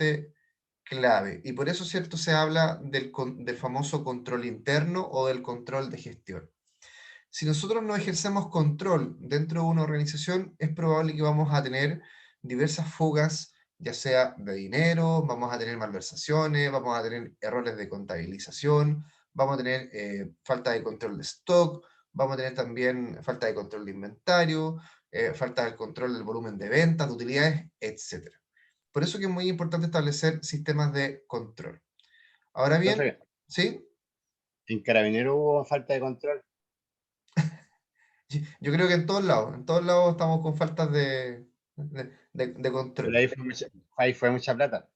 bastante clave. Y por eso, ¿cierto?, se habla del famoso control interno o del control de gestión. Si nosotros no ejercemos control dentro de una organización, es probable que vamos a tener diversas fugas, ya sea de dinero, vamos a tener malversaciones, vamos a tener errores de contabilización, vamos a tener falta de control de stock, vamos a tener también falta de control de inventario, falta de control del volumen de ventas, de utilidades, etcétera. Por eso que es muy importante establecer sistemas de control. Ahora bien, Profe, ¿sí? ¿en Carabinero hubo falta de control? Yo creo que en todos lados estamos con faltas de Pero control, ahí fue mucha plata.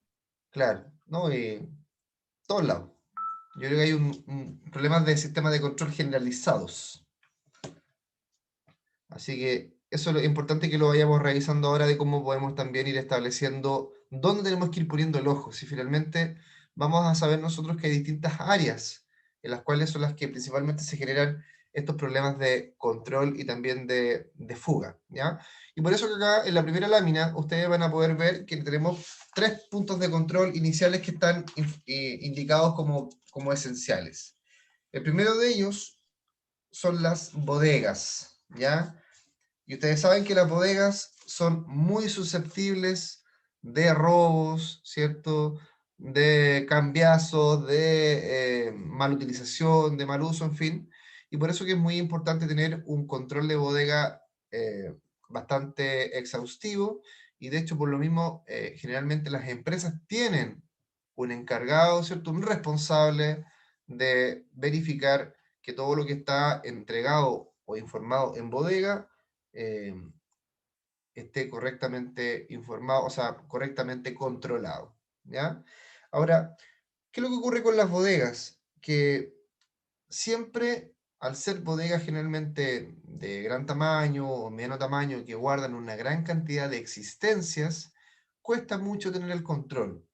claro, ¿no? Y todos lados. Yo creo que hay problemas de sistemas de control generalizados. Así que eso es lo importante que lo vayamos revisando ahora de cómo podemos también ir estableciendo dónde tenemos que ir poniendo el ojo. Si finalmente vamos a saber nosotros que hay distintas áreas en las cuales son las que principalmente se generan estos problemas de control y también de fuga, ¿ya? Y por eso que acá en la primera lámina ustedes van a poder ver que tenemos 3 puntos de control iniciales que están indicados como esenciales. El primero de ellos son las bodegas, ¿ya? Y ustedes saben que las bodegas son muy susceptibles de robos, ¿cierto? De cambiazos, de mal utilización, de mal uso, en fin. Y por eso que es muy importante tener un control de bodega bastante exhaustivo. Y de hecho, por lo mismo, generalmente las empresas tienen un encargado, ¿cierto? Un responsable de verificar que todo lo que está entregado o informado en bodega eh, esté correctamente informado, o sea, correctamente controlado, ¿ya? Ahora, ¿qué es lo que ocurre con las bodegas? Que siempre, al ser bodegas generalmente de gran tamaño o mediano tamaño, que guardan una gran cantidad de existencias, cuesta mucho tener el control,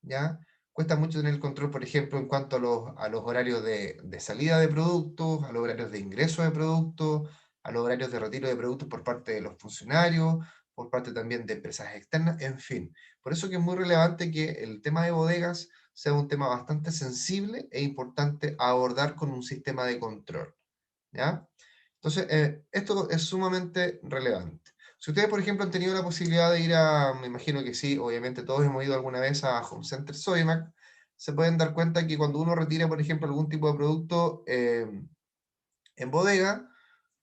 ¿ya? Cuesta mucho tener el control, por ejemplo, en cuanto a los horarios de salida de productos, a los horarios de ingreso de productos, a los horarios de retiro de productos por parte de los funcionarios, por parte también de empresas externas, en fin. Por eso que es muy relevante que el tema de bodegas sea un tema bastante sensible e importante a abordar con un sistema de control, ¿ya? Entonces, esto es sumamente relevante. Si ustedes, por ejemplo, han tenido la posibilidad de ir me imagino que sí, obviamente todos hemos ido alguna vez a Home Center Sodimac, se pueden dar cuenta que cuando uno retira, por ejemplo, algún tipo de producto en bodega,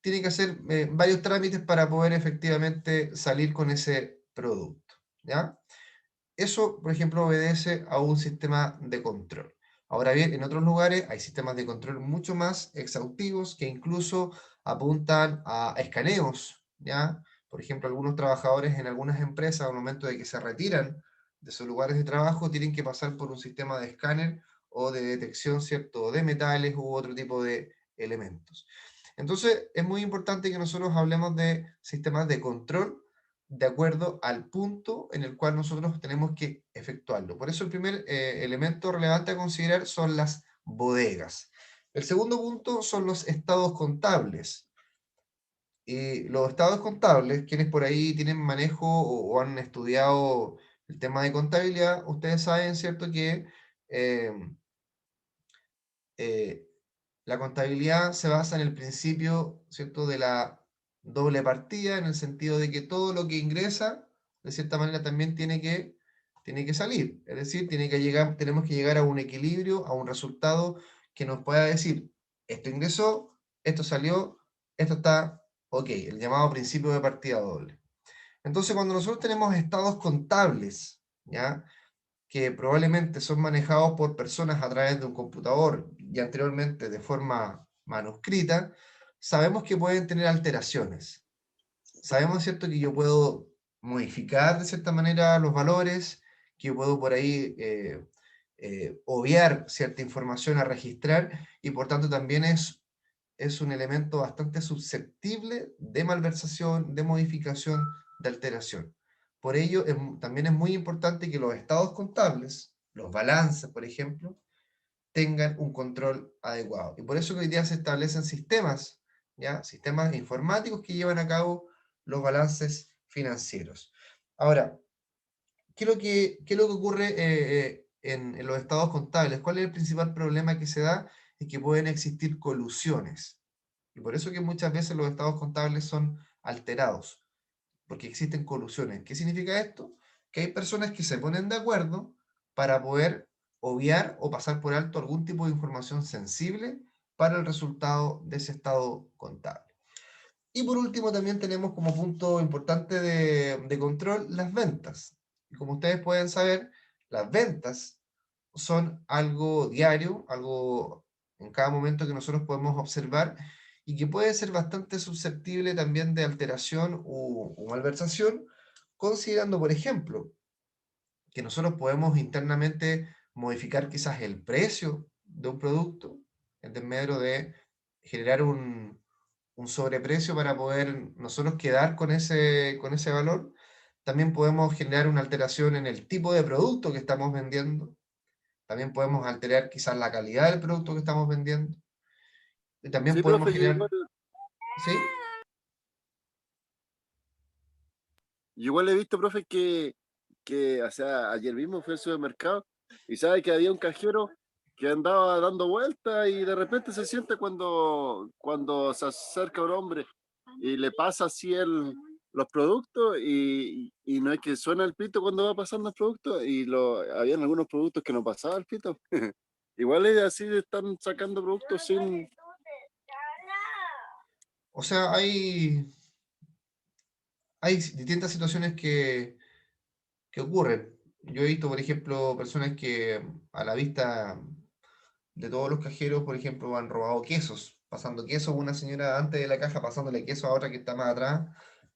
tiene que hacer varios trámites para poder efectivamente salir con ese producto, ¿ya? Eso, por ejemplo, obedece a un sistema de control. Ahora bien, en otros lugares hay sistemas de control mucho más exhaustivos que incluso apuntan a escaneos, ¿ya? Por ejemplo, algunos trabajadores en algunas empresas, al momento de que se retiran de sus lugares de trabajo, tienen que pasar por un sistema de escáner o de detección, ¿cierto?, de metales u otro tipo de elementos. Entonces, es muy importante que nosotros hablemos de sistemas de control de acuerdo al punto en el cual nosotros tenemos que efectuarlo. Por eso el primer elemento relevante a considerar son las bodegas. El segundo punto son los estados contables. Y los estados contables, quienes por ahí tienen manejo o han estudiado el tema de contabilidad, ustedes saben, ¿cierto?, que eh, eh, la contabilidad se basa en el principio, ¿cierto?, de la doble partida, en el sentido de que todo lo que ingresa, de cierta manera, también tiene que salir. Es decir, tenemos que llegar a un equilibrio, a un resultado que nos pueda decir, esto ingresó, esto salió, esto está ok, el llamado principio de partida doble. Entonces, cuando nosotros tenemos estados contables, ¿ya?, que probablemente son manejados por personas a través de un computador y anteriormente de forma manuscrita, sabemos que pueden tener alteraciones. Sabemos, ¿cierto?, que yo puedo modificar de cierta manera los valores, que yo puedo por ahí obviar cierta información a registrar y por tanto también es un elemento bastante susceptible de malversación, de modificación, de alteración. Por ello, también es muy importante que los estados contables, los balances, por ejemplo, tengan un control adecuado. Y por eso que hoy día se establecen sistemas, ¿ya? Sistemas informáticos que llevan a cabo los balances financieros. Ahora, qué es lo que ocurre en los estados contables? ¿Cuál es el principal problema que se da? Es que pueden existir colusiones. Y por eso que muchas veces los estados contables son alterados, porque existen colusiones. ¿Qué significa esto? Que hay personas que se ponen de acuerdo para poder obviar o pasar por alto algún tipo de información sensible para el resultado de ese estado contable. Y por último también tenemos como punto importante de control las ventas. Y como ustedes pueden saber, las ventas son algo diario, algo en cada momento que nosotros podemos observar y que puede ser bastante susceptible también de alteración o malversación, considerando, por ejemplo, que nosotros podemos internamente modificar quizás el precio de un producto, en desmedro de generar un sobreprecio para poder nosotros quedar con ese valor. También podemos generar una alteración en el tipo de producto que estamos vendiendo. También podemos alterar quizás la calidad del producto que estamos vendiendo. Y también Sí, podemos profe, generar... ¿Sí? yo igual he visto, profe, o sea, ayer mismo fui al supermercado y sabe que había un cajero que andaba dando vueltas y de repente se siente cuando se acerca un hombre y le pasa así los productos y no es que suena el pito cuando va pasando el producto y habían algunos productos que no pasaba el pito. Igual es así, están sacando productos sin... O sea, hay distintas situaciones que ocurren. Yo he visto, por ejemplo, personas que a la vista de todos los cajeros, por ejemplo, han robado quesos, pasando quesos, una señora antes de la caja pasándole queso a otra que está más atrás,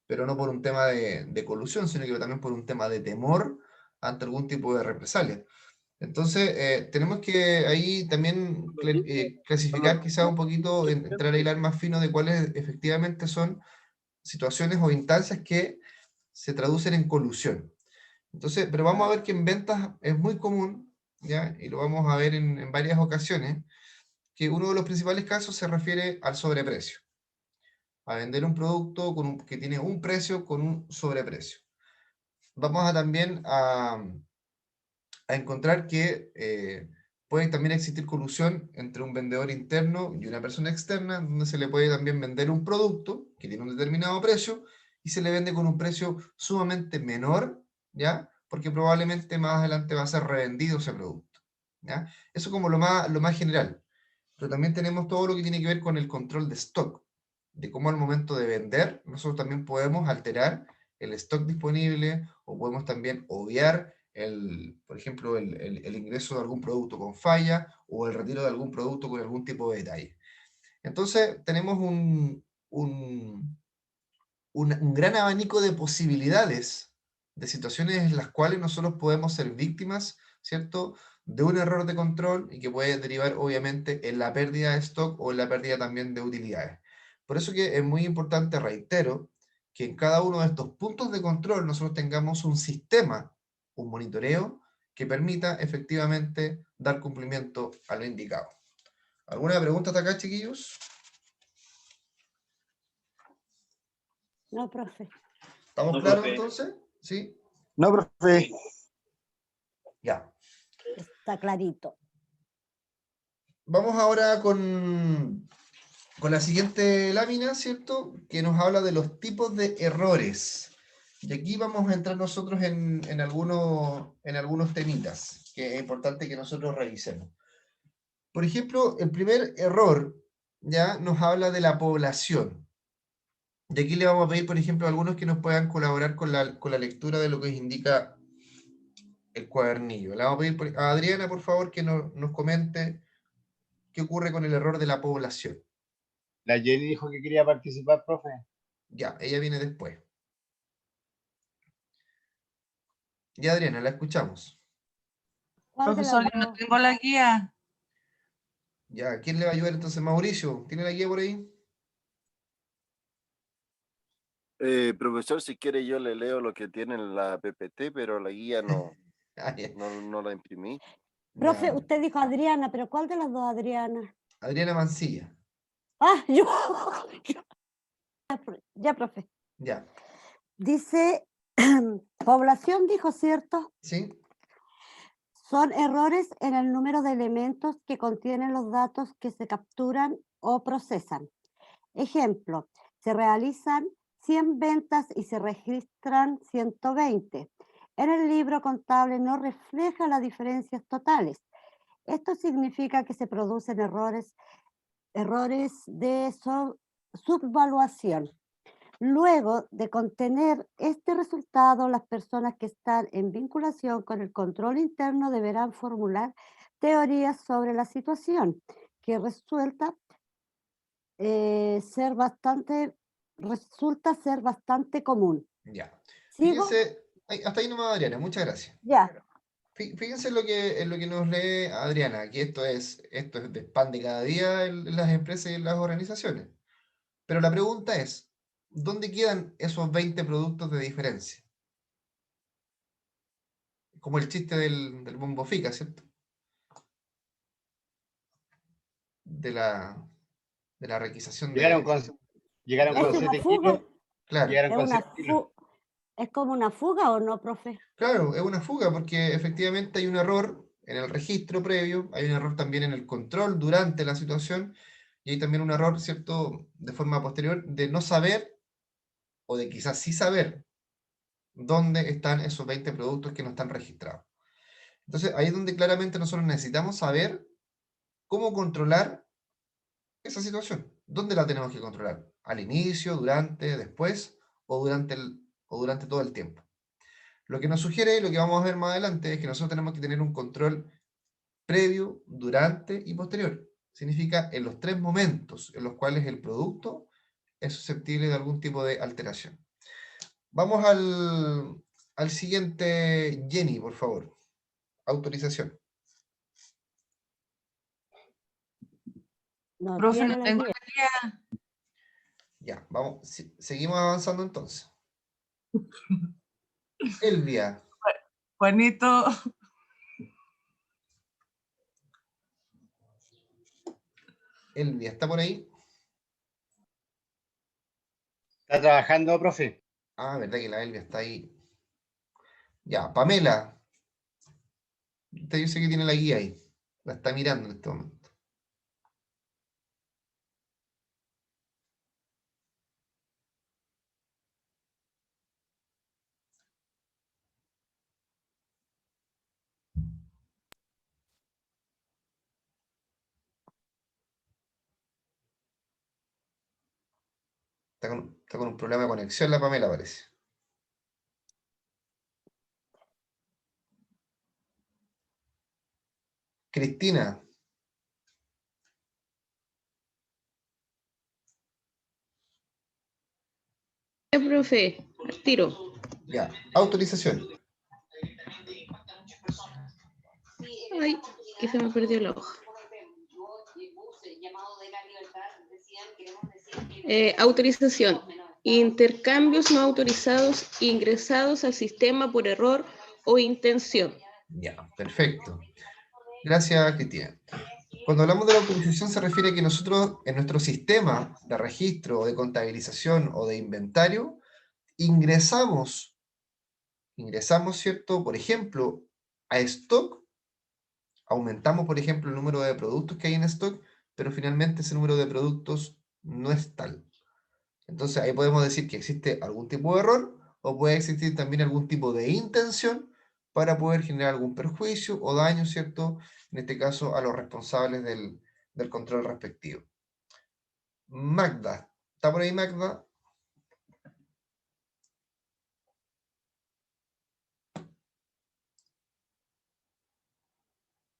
pero no por un tema de colusión, sino que también por un tema de temor ante algún tipo de represalia. Entonces, tenemos que ahí también Lo mismo con los clasificar quizá un poquito, entrar a clientes. hilar más fino de cuáles efectivamente son situaciones o instancias que se traducen en colusión. Entonces, pero vamos a ver que en ventas es muy común, ¿ya? Y lo vamos a ver en varias ocasiones, que uno de los principales casos se refiere al sobreprecio, a vender un producto que tiene un precio con un sobreprecio. Vamos a también a encontrar que puede también existir colusión entre un vendedor interno y una persona externa, donde se le puede también vender un producto que tiene un determinado precio y se le vende con un precio sumamente menor, ¿ya? Porque probablemente más adelante va a ser revendido ese producto, ¿ya? Eso como lo más general. Pero también tenemos todo lo que tiene que ver con el control de stock, de cómo al momento de vender nosotros también podemos alterar el stock disponible o podemos también obviar por ejemplo, el ingreso de algún producto con falla o el retiro de algún producto con algún tipo de detalle. Entonces, tenemos un gran abanico de posibilidades, de situaciones en las cuales nosotros podemos ser víctimas, ¿cierto?, de un error de control y que puede derivar obviamente en la pérdida de stock o en la pérdida también de utilidades. Por eso que es muy importante, reitero, que en cada uno de estos puntos de control nosotros tengamos un sistema, un monitoreo que permita efectivamente dar cumplimiento a lo indicado. ¿Alguna pregunta hasta acá, chiquillos? No, profe. ¿Estamos No, claros profe. entonces? ¿Sí? No, profe. Ya. Está clarito. Vamos ahora con la siguiente lámina, ¿cierto? Que nos habla de los tipos de errores. Y aquí vamos a entrar nosotros en algunos temitas que es importante que nosotros revisemos. Por ejemplo, el primer error ya nos habla de la población. Y aquí le vamos a pedir, por ejemplo, a algunos que nos puedan colaborar con la lectura de lo que indica el cuadernillo. Le vamos a pedir a Adriana, por favor, que nos comente qué ocurre con el error de la población. La Jenny dijo que quería participar, profe. Ya, ella viene después. Ya, Adriana, la escuchamos. ¿Cuál de las Profesor, yo no dos? tengo la guía. Ya, ¿quién le va a ayudar entonces? Mauricio, ¿tiene la guía por ahí? Profesor, si quiere yo le leo lo que tiene en la PPT, pero la guía no, Ah, ya, no la imprimí. Profe, ya. usted dijo Adriana, pero ¿cuál de las dos Adriana? Adriana Mancilla. Ah, yo. Ya, profe. Ya. Dice Población dijo, ¿cierto? ¿Sí? Son errores en el número de elementos que contienen los datos que se capturan o procesan. Ejemplo, se realizan 100 ventas y se registran 120. En el libro contable no refleja las diferencias totales. Esto significa que se producen errores de subvaluación. Luego de contener este resultado, las personas que están en vinculación con el control interno deberán formular teorías sobre la situación, que resulta ser bastante común. Ya. ¿Sigo? Fíjense, hasta ahí nomás, Adriana, muchas gracias. Ya. Fíjense en lo que nos lee Adriana, que esto es de pan de cada día en las empresas y en las organizaciones. Pero la pregunta es, ¿dónde quedan esos 20 productos de diferencia? Como el chiste del Bombo Fica, ¿cierto? De la, de la requisación Llegaron de... con, llegaron ¿Es con Claro, una 7 fuga? kilos. claro. Llegaron ¿Es con una 7 kilos. ¿Es como una fuga o no, profe? Claro, es una fuga porque efectivamente hay un error en el registro previo, hay un error también en el control durante la situación y hay también un error, ¿cierto?, de forma posterior de no saber o de quizás sí saber dónde están esos 20 productos que no están registrados. Entonces, ahí es donde claramente nosotros necesitamos saber cómo controlar esa situación. ¿Dónde la tenemos que controlar? ¿Al inicio, durante, después o durante todo el tiempo? Lo que nos sugiere, lo que vamos a ver más adelante, es que nosotros tenemos que tener un control previo, durante y posterior. Significa en los tres momentos en los cuales el producto es susceptible de algún tipo de alteración. Vamos al siguiente, Jenny, por favor. Autorización. No Profe, tiene no la tengo guía. la guía. Ya, vamos, seguimos avanzando entonces. Elvia, Juanito, Elvia, ¿está por ahí? ¿Está trabajando, profe? Ah, verdad que la Elvia está ahí. Ya, Pamela. Usted yo sé que tiene la guía ahí. La está mirando en este momento. Está con un problema de conexión la Pamela, parece. Cristina, Profe, al tiro. ya. Autorización. Ay, que se me perdió la hoja. Autorización. Intercambios no autorizados ingresados al sistema por error o intención. Ya, perfecto. Gracias, Cristina. Cuando hablamos de la autorización se refiere a que nosotros en nuestro sistema de registro, de contabilización o de inventario, ingresamos, ¿cierto? Por ejemplo, a stock, aumentamos, por ejemplo, el número de productos que hay en stock, pero finalmente ese número de productos no es tal. Entonces ahí podemos decir que existe algún tipo de error o puede existir también algún tipo de intención para poder generar algún perjuicio o daño, ¿cierto? En este caso a los responsables del control respectivo. Magda, ¿está por ahí Magda?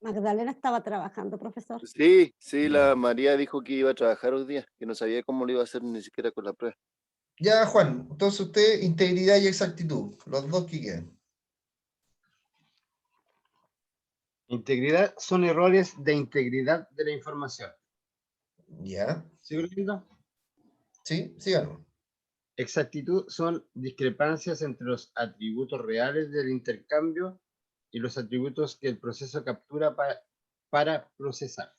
Magdalena estaba trabajando, profesor. Sí, sí, la Ya. María dijo que iba a trabajar hoy día, que no sabía cómo lo iba a hacer ni siquiera con la prueba. Ya, Juan, entonces usted, integridad y exactitud, los dos que quedan. Integridad son errores de integridad de la información. Ya, ¿Sigo leyendo? sí, síganlo. Exactitud son discrepancias entre los atributos reales del intercambio y los atributos que el proceso captura para procesar.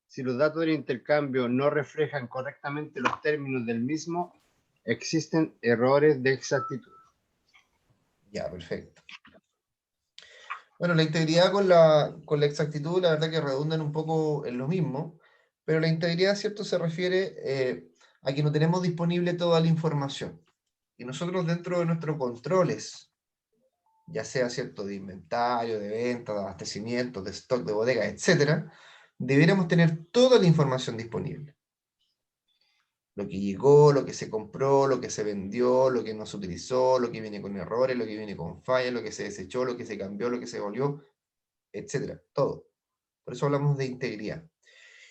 Si los datos del intercambio no reflejan correctamente los términos del mismo, existen errores de exactitud. Ya, perfecto. Bueno, la integridad con la exactitud, la verdad que redundan un poco en lo mismo, pero la integridad, ¿cierto?, se refiere a que no tenemos disponible toda la información. Y nosotros dentro de nuestros controles, ya sea, ¿cierto?, de inventario, de venta, de abastecimiento, de stock, de bodega, etcétera, debiéramos tener toda la información disponible. Lo que llegó, lo que se compró, lo que se vendió, lo que no se utilizó, lo que viene con errores, lo que viene con fallas, lo que se desechó, lo que se cambió, lo que se volvió, etcétera, todo. Por eso hablamos de integridad.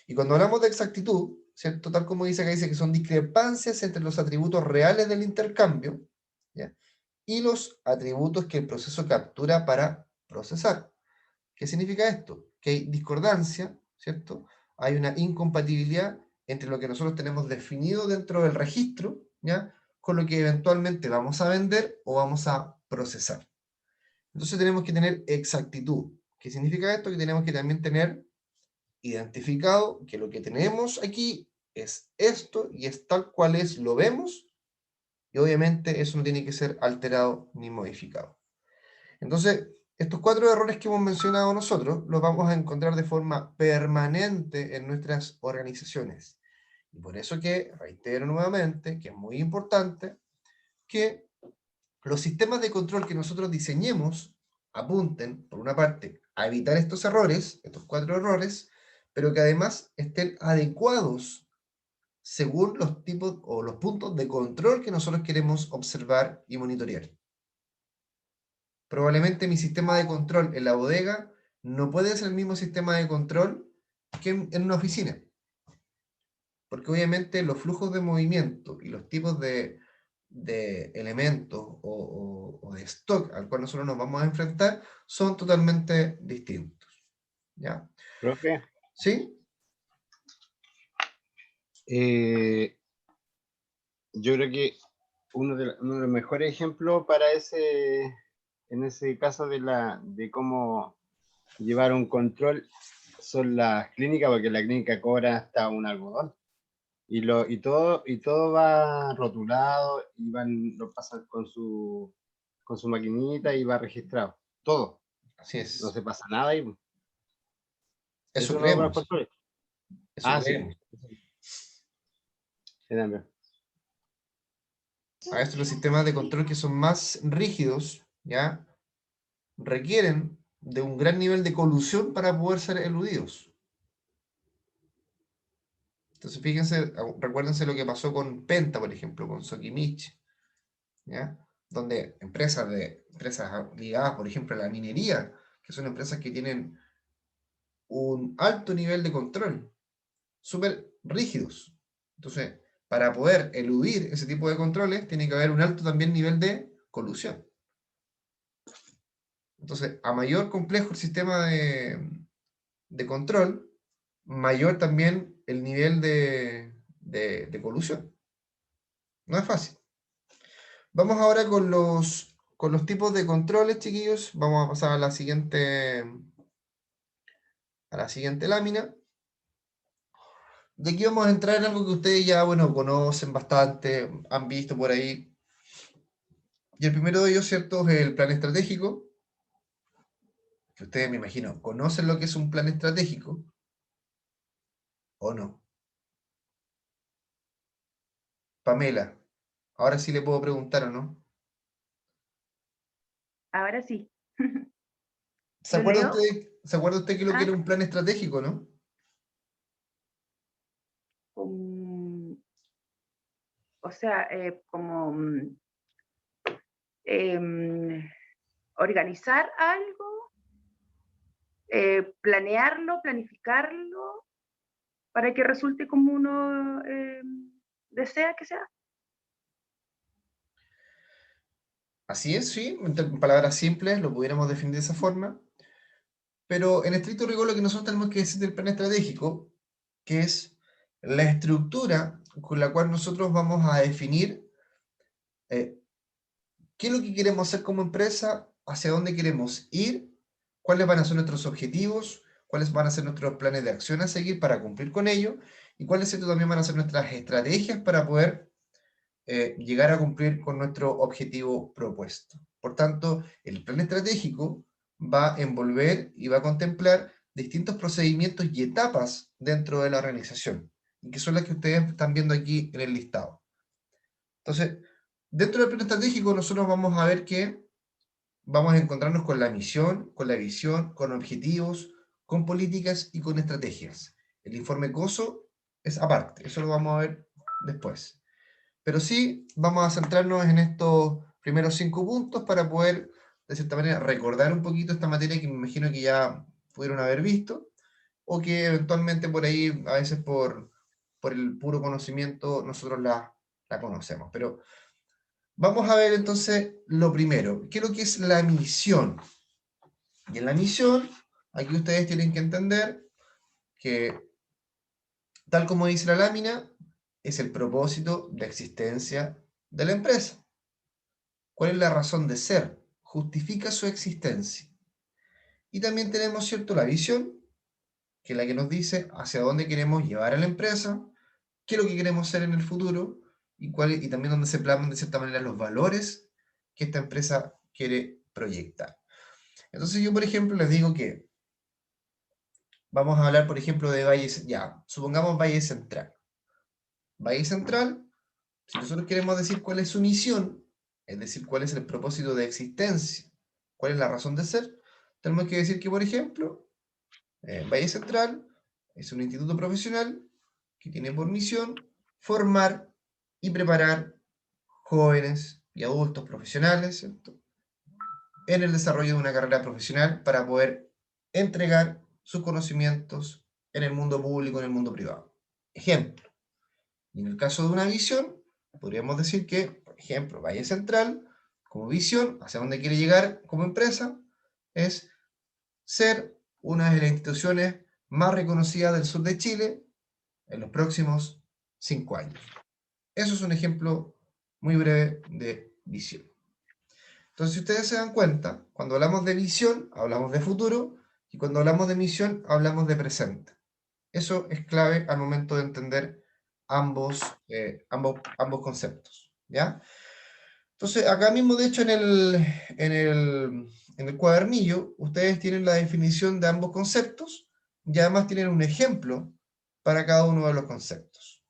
Y cuando hablamos de exactitud, ¿cierto? Tal como dice acá, dice que son discrepancias entre los atributos reales del intercambio, ¿ya?, y los atributos que el proceso captura para procesar. ¿Qué significa esto? Que hay discordancia, ¿cierto? Hay una incompatibilidad entre lo que nosotros tenemos definido dentro del registro, ¿ya?, con lo que eventualmente vamos a vender o vamos a procesar. Entonces tenemos que tener exactitud. ¿Qué significa esto? Que tenemos que también tener identificado que lo que tenemos aquí es esto y es tal cual es, lo vemos, y obviamente eso no tiene que ser alterado ni modificado. Entonces, estos 4 errores que hemos mencionado nosotros los vamos a encontrar de forma permanente en nuestras organizaciones. Y por eso que, reitero nuevamente, que es muy importante que los sistemas de control que nosotros diseñemos apunten, por una parte, a evitar estos errores, estos 4 errores, pero que además estén adecuados según los tipos o los puntos de control que nosotros queremos observar y monitorear. Probablemente mi sistema de control en la bodega no puede ser el mismo sistema de control que en una oficina. Porque obviamente los flujos de movimiento y los tipos de elementos o de stock al cual nosotros nos vamos a enfrentar son totalmente distintos. ¿Ya? Profe, ¿Sí? yo creo que uno de los mejores ejemplos para en ese caso de cómo llevar un control son las clínicas, porque la clínica cobra hasta un algodón. Y todo va rotulado y lo pasan con su maquinita y va registrado. Todo. Así es. No se pasa nada ahí. Eso Eso no es buenos creemos. controles. Eso Sí. creemos. Sí, también. A estos los sistemas de control que son más rígidos, ¿ya?, requieren de un gran nivel de colusión para poder ser eludidos. Entonces, fíjense, recuérdense lo que pasó con Penta, por ejemplo, con Sokimich, ¿ya?, donde empresas ligadas, por ejemplo, a la minería, que son empresas que tienen un alto nivel de control, súper rígidos. Entonces, para poder eludir ese tipo de controles, tiene que haber un alto también nivel de colusión. Entonces, a mayor complejo el sistema de control, mayor también el nivel de colusión. No es fácil. Vamos ahora con los tipos de controles, chiquillos. Vamos a pasar a la siguiente lámina. De aquí vamos a entrar en algo que ustedes ya, bueno, conocen bastante, han visto por ahí. Y el primero de ellos, ¿cierto?, es el plan estratégico. Que ustedes, me imagino, conocen lo que es un plan estratégico, ¿o no? Pamela, ahora sí le puedo preguntar, ¿o no? Ahora sí. ¿Se ¿Lo acuerda leo? usted que lo que Ah, era un plan estratégico, no? o sea, como organizar algo, planearlo, planificarlo, para que resulte como uno desea que sea. Así es, sí, en palabras simples lo pudiéramos definir de esa forma, pero en estricto rigor lo que nosotros tenemos que decir del plan estratégico, que es la estructura con la cual nosotros vamos a definir qué es lo que queremos hacer como empresa, hacia dónde queremos ir, cuáles van a ser nuestros objetivos, cuáles van a ser nuestros planes de acción a seguir para cumplir con ello, y cuáles también van a ser nuestras estrategias para poder llegar a cumplir con nuestro objetivo propuesto. Por tanto, el plan estratégico va a envolver y va a contemplar distintos procedimientos y etapas dentro de la organización, y que son las que ustedes están viendo aquí en el listado. Entonces, dentro del plan estratégico nosotros vamos a ver que vamos a encontrarnos con la misión, con la visión, con objetivos, con políticas y con estrategias. El informe COSO es aparte, eso lo vamos a ver después. Pero sí vamos a centrarnos en estos primeros 5 puntos para poder, de cierta manera, recordar un poquito esta materia que me imagino que ya pudieron haber visto, o que eventualmente por ahí, a veces por el puro conocimiento, nosotros la conocemos. Pero vamos a ver entonces lo primero, ¿qué es lo que es la misión? Y en la misión, aquí ustedes tienen que entender que, tal como dice la lámina, es el propósito de existencia de la empresa. ¿Cuál es la razón de ser? Justifica su existencia. Y también tenemos, ¿cierto?, la visión, que es la que nos dice hacia dónde queremos llevar a la empresa, qué es lo que queremos ser en el futuro, y también donde se plasman de cierta manera los valores que esta empresa quiere proyectar. Entonces yo, por ejemplo, les digo que vamos a hablar, por ejemplo, de Valle, ya, supongamos Valle Central. Valle Central, si nosotros queremos decir cuál es su misión, es decir, cuál es el propósito de existencia, cuál es la razón de ser, tenemos que decir que, por ejemplo, Valle Central es un instituto profesional que tiene por misión formar y preparar jóvenes y adultos profesionales, ¿cierto?, en el desarrollo de una carrera profesional para poder entregar sus conocimientos en el mundo público, en el mundo privado. Ejemplo. Y en el caso de una visión, podríamos decir que, por ejemplo, Valle Central, como visión, hacia dónde quiere llegar como empresa, es ser una de las instituciones más reconocidas del sur de Chile en los próximos 5 años. Eso es un ejemplo muy breve de visión. Entonces, si ustedes se dan cuenta, cuando hablamos de visión, hablamos de futuro, y cuando hablamos de misión, hablamos de presente. Eso es clave al momento de entender ambos conceptos, ¿ya? Entonces, acá mismo, de hecho, en el cuadernillo, ustedes tienen la definición de ambos conceptos, y además tienen un ejemplo para cada uno de los conceptos.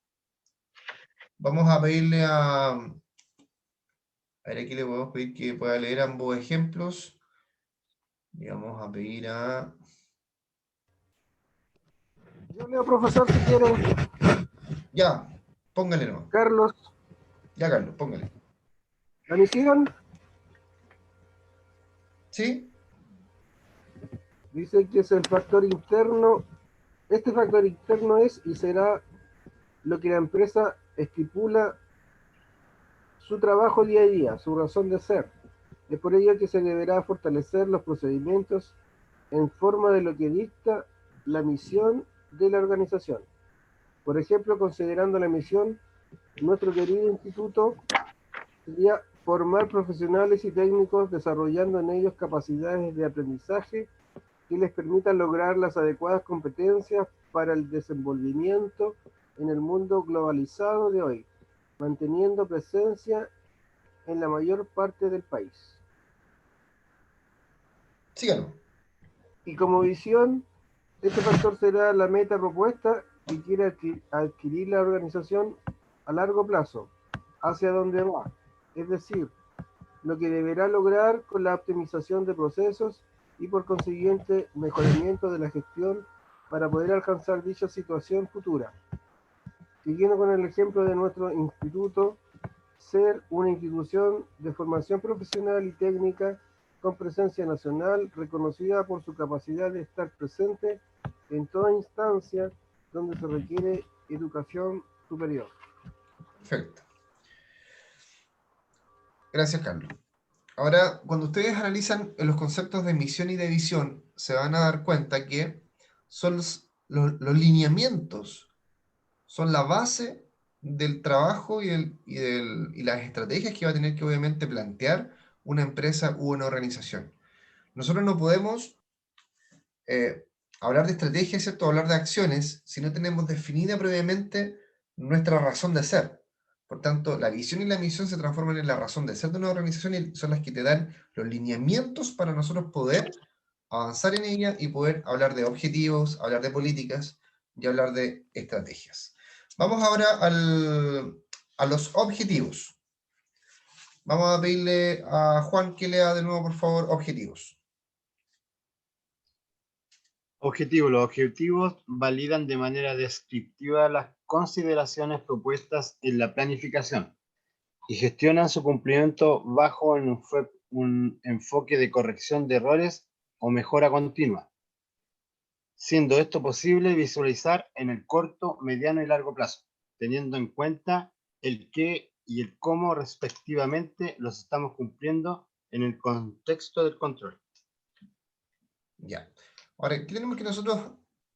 Vamos a pedirle a ver, aquí le podemos pedir que pueda leer ambos ejemplos. Y vamos a pedir a... Yo leo, profesor, si quiere. Ya, póngale nomás. Carlos, Ya, Carlos, póngale. la misión ¿Sí? dice que es el factor interno. Este factor interno es y será lo que la empresa estipula su trabajo día a día, su razón de ser. Es por ello que se deberá fortalecer los procedimientos en forma de lo que dicta la misión de la organización. Por ejemplo, considerando la misión, nuestro querido instituto sería formar profesionales y técnicos desarrollando en ellos capacidades de aprendizaje que les permitan lograr las adecuadas competencias para el desenvolvimiento en el mundo globalizado de hoy, manteniendo presencia en la mayor parte del país. Síganlo. Y como visión, este factor será la meta propuesta que quiere adquirir la organización a largo plazo, hacia donde va, es decir, lo que deberá lograr con la optimización de procesos y por consiguiente mejoramiento de la gestión para poder alcanzar dicha situación futura. Siguiendo con el ejemplo de nuestro instituto, ser una institución de formación profesional y técnica con presencia nacional, reconocida por su capacidad de estar presente en toda instancia donde se requiere educación superior. Perfecto. Gracias, Carlos. Ahora, cuando ustedes analizan los conceptos de misión y de visión, se van a dar cuenta que son los lineamientos, son la base del trabajo y las estrategias que va a tener que obviamente plantear una empresa u una organización. Nosotros no podemos hablar de estrategias, ¿cierto?, hablar de acciones, si no tenemos definida previamente nuestra razón de ser. Por tanto, la visión y la misión se transforman en la razón de ser de una organización y son las que te dan los lineamientos para nosotros poder avanzar en ella y poder hablar de objetivos, hablar de políticas y hablar de estrategias. Vamos ahora a los objetivos. Vamos a pedirle a Juan que lea de nuevo, por favor, objetivos. Objetivo. Los objetivos validan de manera descriptiva las consideraciones propuestas en la planificación y gestionan su cumplimiento bajo un enfoque de corrección de errores o mejora continua, siendo esto posible visualizar en el corto, mediano y largo plazo, teniendo en cuenta el qué y el cómo respectivamente los estamos cumpliendo en el contexto del control. Ya. Ahora, ¿qué tenemos que nosotros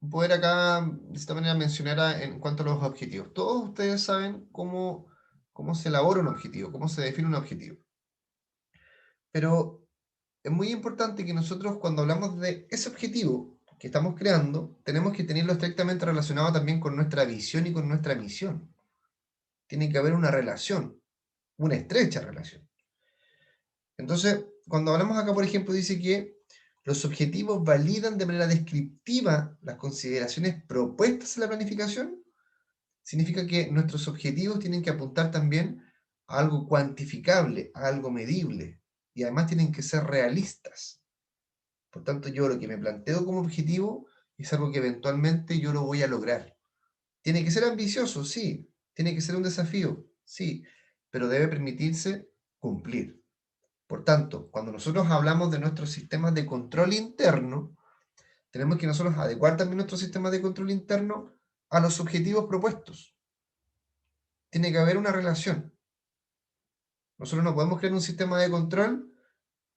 poder acá, de esta manera, mencionar en cuanto a los objetivos? Todos ustedes saben cómo se elabora un objetivo, cómo se define un objetivo. Pero es muy importante que nosotros, cuando hablamos de ese objetivo que estamos creando, tenemos que tenerlo estrictamente relacionado también con nuestra visión y con nuestra misión. Tiene que haber una relación, una estrecha relación. Entonces, cuando hablamos acá, por ejemplo, dice que los objetivos validan de manera descriptiva las consideraciones propuestas en la planificación. Significa que nuestros objetivos tienen que apuntar también a algo cuantificable, a algo medible, y además tienen que ser realistas. Por tanto, yo lo que me planteo como objetivo es algo que eventualmente yo lo voy a lograr. Tiene que ser ambicioso, sí. Tiene que ser un desafío, sí. Pero debe permitirse cumplir. Por tanto, cuando nosotros hablamos de nuestros sistemas de control interno, tenemos que nosotros adecuar también nuestros sistemas de control interno a los objetivos propuestos. Tiene que haber una relación. Nosotros no podemos crear un sistema de control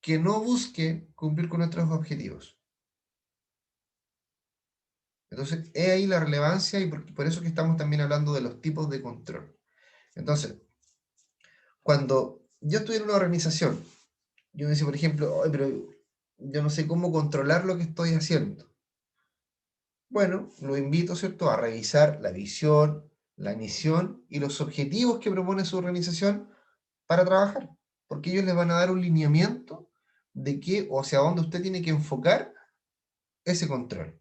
que no busque cumplir con nuestros objetivos. Entonces, es ahí la relevancia y por eso que estamos también hablando de los tipos de control. Entonces, cuando yo estoy en una organización, yo me dice, por ejemplo, "Ay, pero yo no sé cómo controlar lo que estoy haciendo". Bueno, lo invito, ¿cierto?, a revisar la visión, la misión y los objetivos que propone su organización para trabajar, porque ellos les van a dar un lineamiento de qué o hacia dónde usted tiene que enfocar ese control.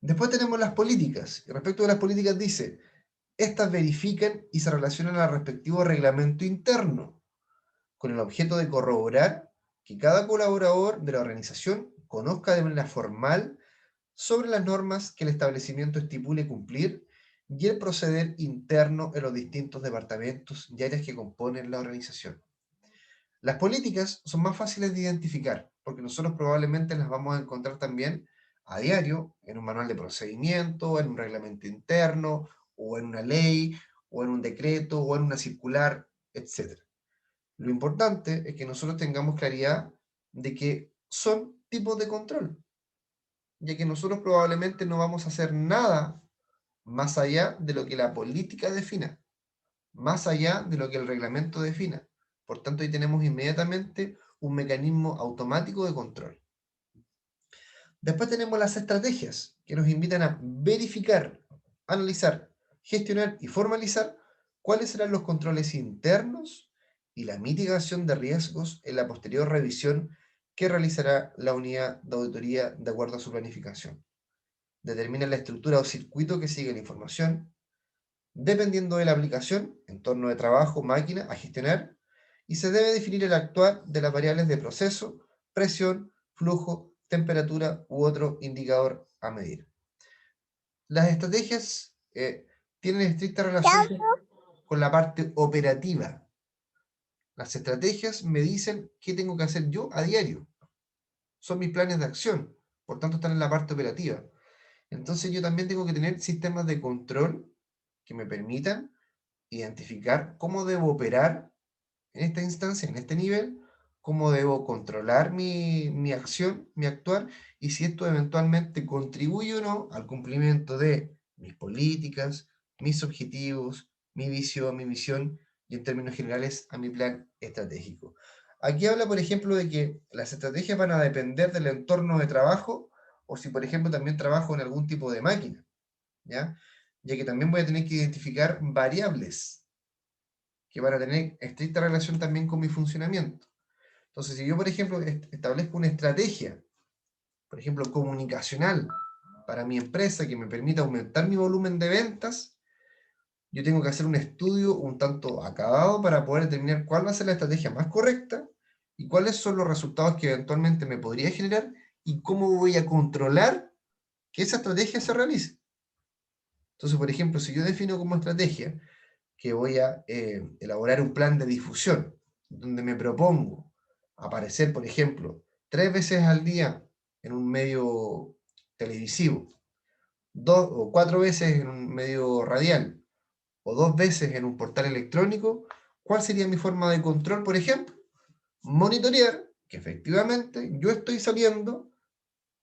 Después tenemos las políticas. Y respecto de las políticas dice, estas verifican y se relacionan al respectivo reglamento interno, con el objeto de corroborar que cada colaborador de la organización conozca de manera formal sobre las normas que el establecimiento estipule cumplir y el proceder interno en los distintos departamentos y áreas que componen la organización. Las políticas son más fáciles de identificar, porque nosotros probablemente las vamos a encontrar también a diario en un manual de procedimiento, en un reglamento interno, o en una ley, o en un decreto, o en una circular, etc. Lo importante es que nosotros tengamos claridad de que son tipos de control, ya que nosotros probablemente no vamos a hacer nada más allá de lo que la política defina, más allá de lo que el reglamento defina. Por tanto, ahí tenemos inmediatamente un mecanismo automático de control. Después tenemos las estrategias, que nos invitan a verificar, analizar, gestionar y formalizar cuáles serán los controles internos y la mitigación de riesgos en la posterior revisión que realizará la unidad de auditoría de acuerdo a su planificación. Determina la estructura o circuito que sigue la información, dependiendo de la aplicación, entorno de trabajo, máquina a gestionar, y se debe definir el actuar de las variables de proceso, presión, flujo, temperatura u otro indicador a medir. Las estrategias tienen estricta relación con la parte operativa. Las estrategias me dicen qué tengo que hacer yo a diario. Son mis planes de acción, por tanto están en la parte operativa. Entonces yo también tengo que tener sistemas de control que me permitan identificar cómo debo operar en esta instancia, en este nivel, cómo debo controlar mi acción, mi actuar, y si esto eventualmente contribuye o no al cumplimiento de mis políticas, mis objetivos, mi visión, mi misión, y en términos generales a mi plan estratégico. Aquí habla, por ejemplo, de que las estrategias van a depender del entorno de trabajo, o si, por ejemplo, también trabajo en algún tipo de máquina, ¿ya? Ya que también voy a tener que identificar variables que van a tener estricta relación también con mi funcionamiento. Entonces, si yo, por ejemplo, establezco una estrategia, por ejemplo, comunicacional para mi empresa que me permita aumentar mi volumen de ventas, yo tengo que hacer un estudio un tanto acabado para poder determinar cuál va a ser la estrategia más correcta y cuáles son los resultados que eventualmente me podría generar y cómo voy a controlar que esa estrategia se realice. Entonces, por ejemplo, si yo defino como estrategia que voy a elaborar un plan de difusión, donde me propongo aparecer, por ejemplo, 3 veces al día en un medio televisivo, 2 o 4 veces en un medio radial, o 2 veces en un portal electrónico, ¿cuál sería mi forma de control, por ejemplo? Monitorear que efectivamente yo estoy saliendo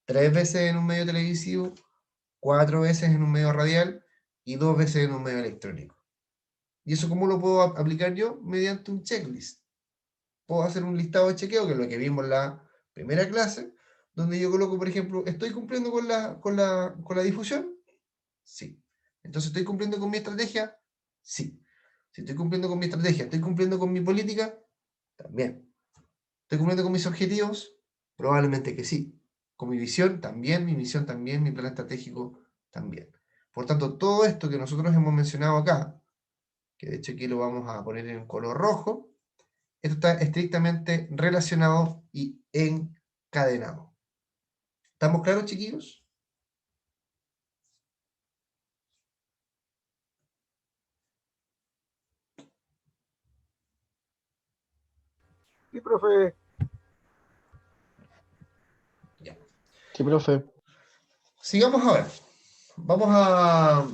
3 veces en un medio televisivo, 4 veces en un medio radial y 2 veces en un medio electrónico. ¿Y eso cómo lo puedo aplicar yo? Mediante un checklist. Puedo hacer un listado de chequeo, que es lo que vimos en la primera clase, donde yo coloco, por ejemplo, ¿estoy cumpliendo con la difusión? Sí. Entonces, ¿estoy cumpliendo con mi estrategia? Sí. Si estoy cumpliendo con mi estrategia, ¿estoy cumpliendo con mi política? También. ¿Estoy cumpliendo con mis objetivos? Probablemente que sí. Con mi visión, también, mi misión también, mi plan estratégico también. Por tanto, todo esto que nosotros hemos mencionado acá, que de hecho aquí lo vamos a poner en color rojo, esto está estrictamente relacionado y encadenado. ¿Estamos claros, chiquillos? Sí, profe. Ya. Sí, profe. Sigamos ahora. Vamos a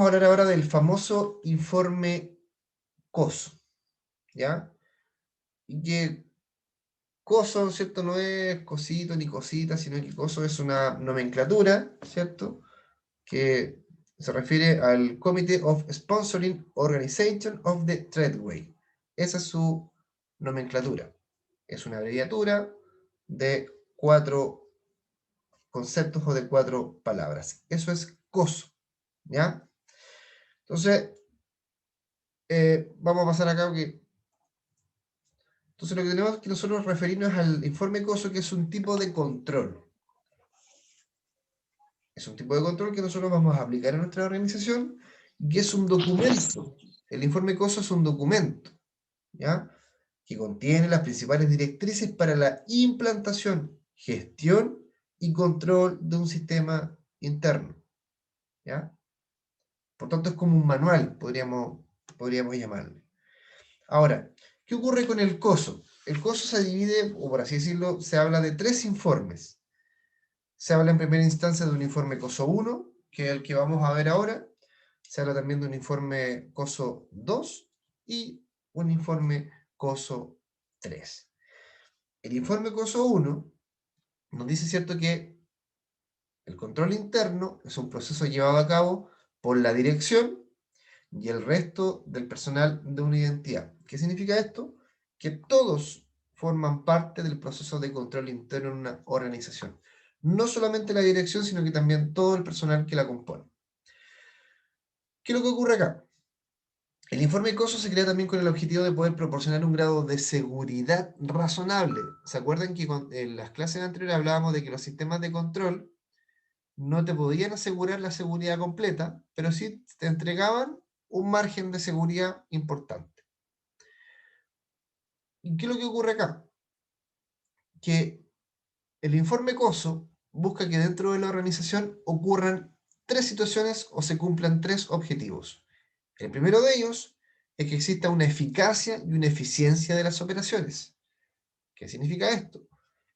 hablar ahora del famoso informe COSO, ¿ya? Y que COSO, ¿cierto? No es cosito ni cosita, sino que COSO es una nomenclatura, ¿cierto? Que se refiere al Committee of Sponsoring Organization of the Tradeway. Esa es su nomenclatura. Es una abreviatura de 4 conceptos o de 4 palabras. Eso es COSO, ¿ya? Entonces, vamos a pasar acá que... Entonces lo que tenemos que nosotros referirnos al informe COSO, que es un tipo de control. Es un tipo de control que nosotros vamos a aplicar en nuestra organización y que es un documento. El informe COSO es un documento, ¿ya? Que contiene las principales directrices para la implantación, gestión y control de un sistema interno, ¿ya? Por tanto, es como un manual, podríamos llamarle. Ahora, ¿qué ocurre con el COSO? El COSO se divide, o por así decirlo, se habla de 3 informes. Se habla en primera instancia de un informe COSO 1, que es el que vamos a ver ahora. Se habla también de un informe COSO 2 y un informe COSO 3. El informe COSO 1 nos dice, ¿cierto?, que el control interno es un proceso llevado a cabo por la dirección y el resto del personal de una identidad. ¿Qué significa esto? Que todos forman parte del proceso de control interno en una organización. No solamente la dirección, sino que también todo el personal que la compone. ¿Qué es lo que ocurre acá? El informe COSO se crea también con el objetivo de poder proporcionar un grado de seguridad razonable. ¿Se acuerdan que en las clases anteriores hablábamos de que los sistemas de control no te podían asegurar la seguridad completa, pero sí te entregaban un margen de seguridad importante? ¿Y qué es lo que ocurre acá? Que el informe COSO busca que dentro de la organización ocurran 3 situaciones o se cumplan 3 objetivos. El primero de ellos es que exista una eficacia y una eficiencia de las operaciones. ¿Qué significa esto?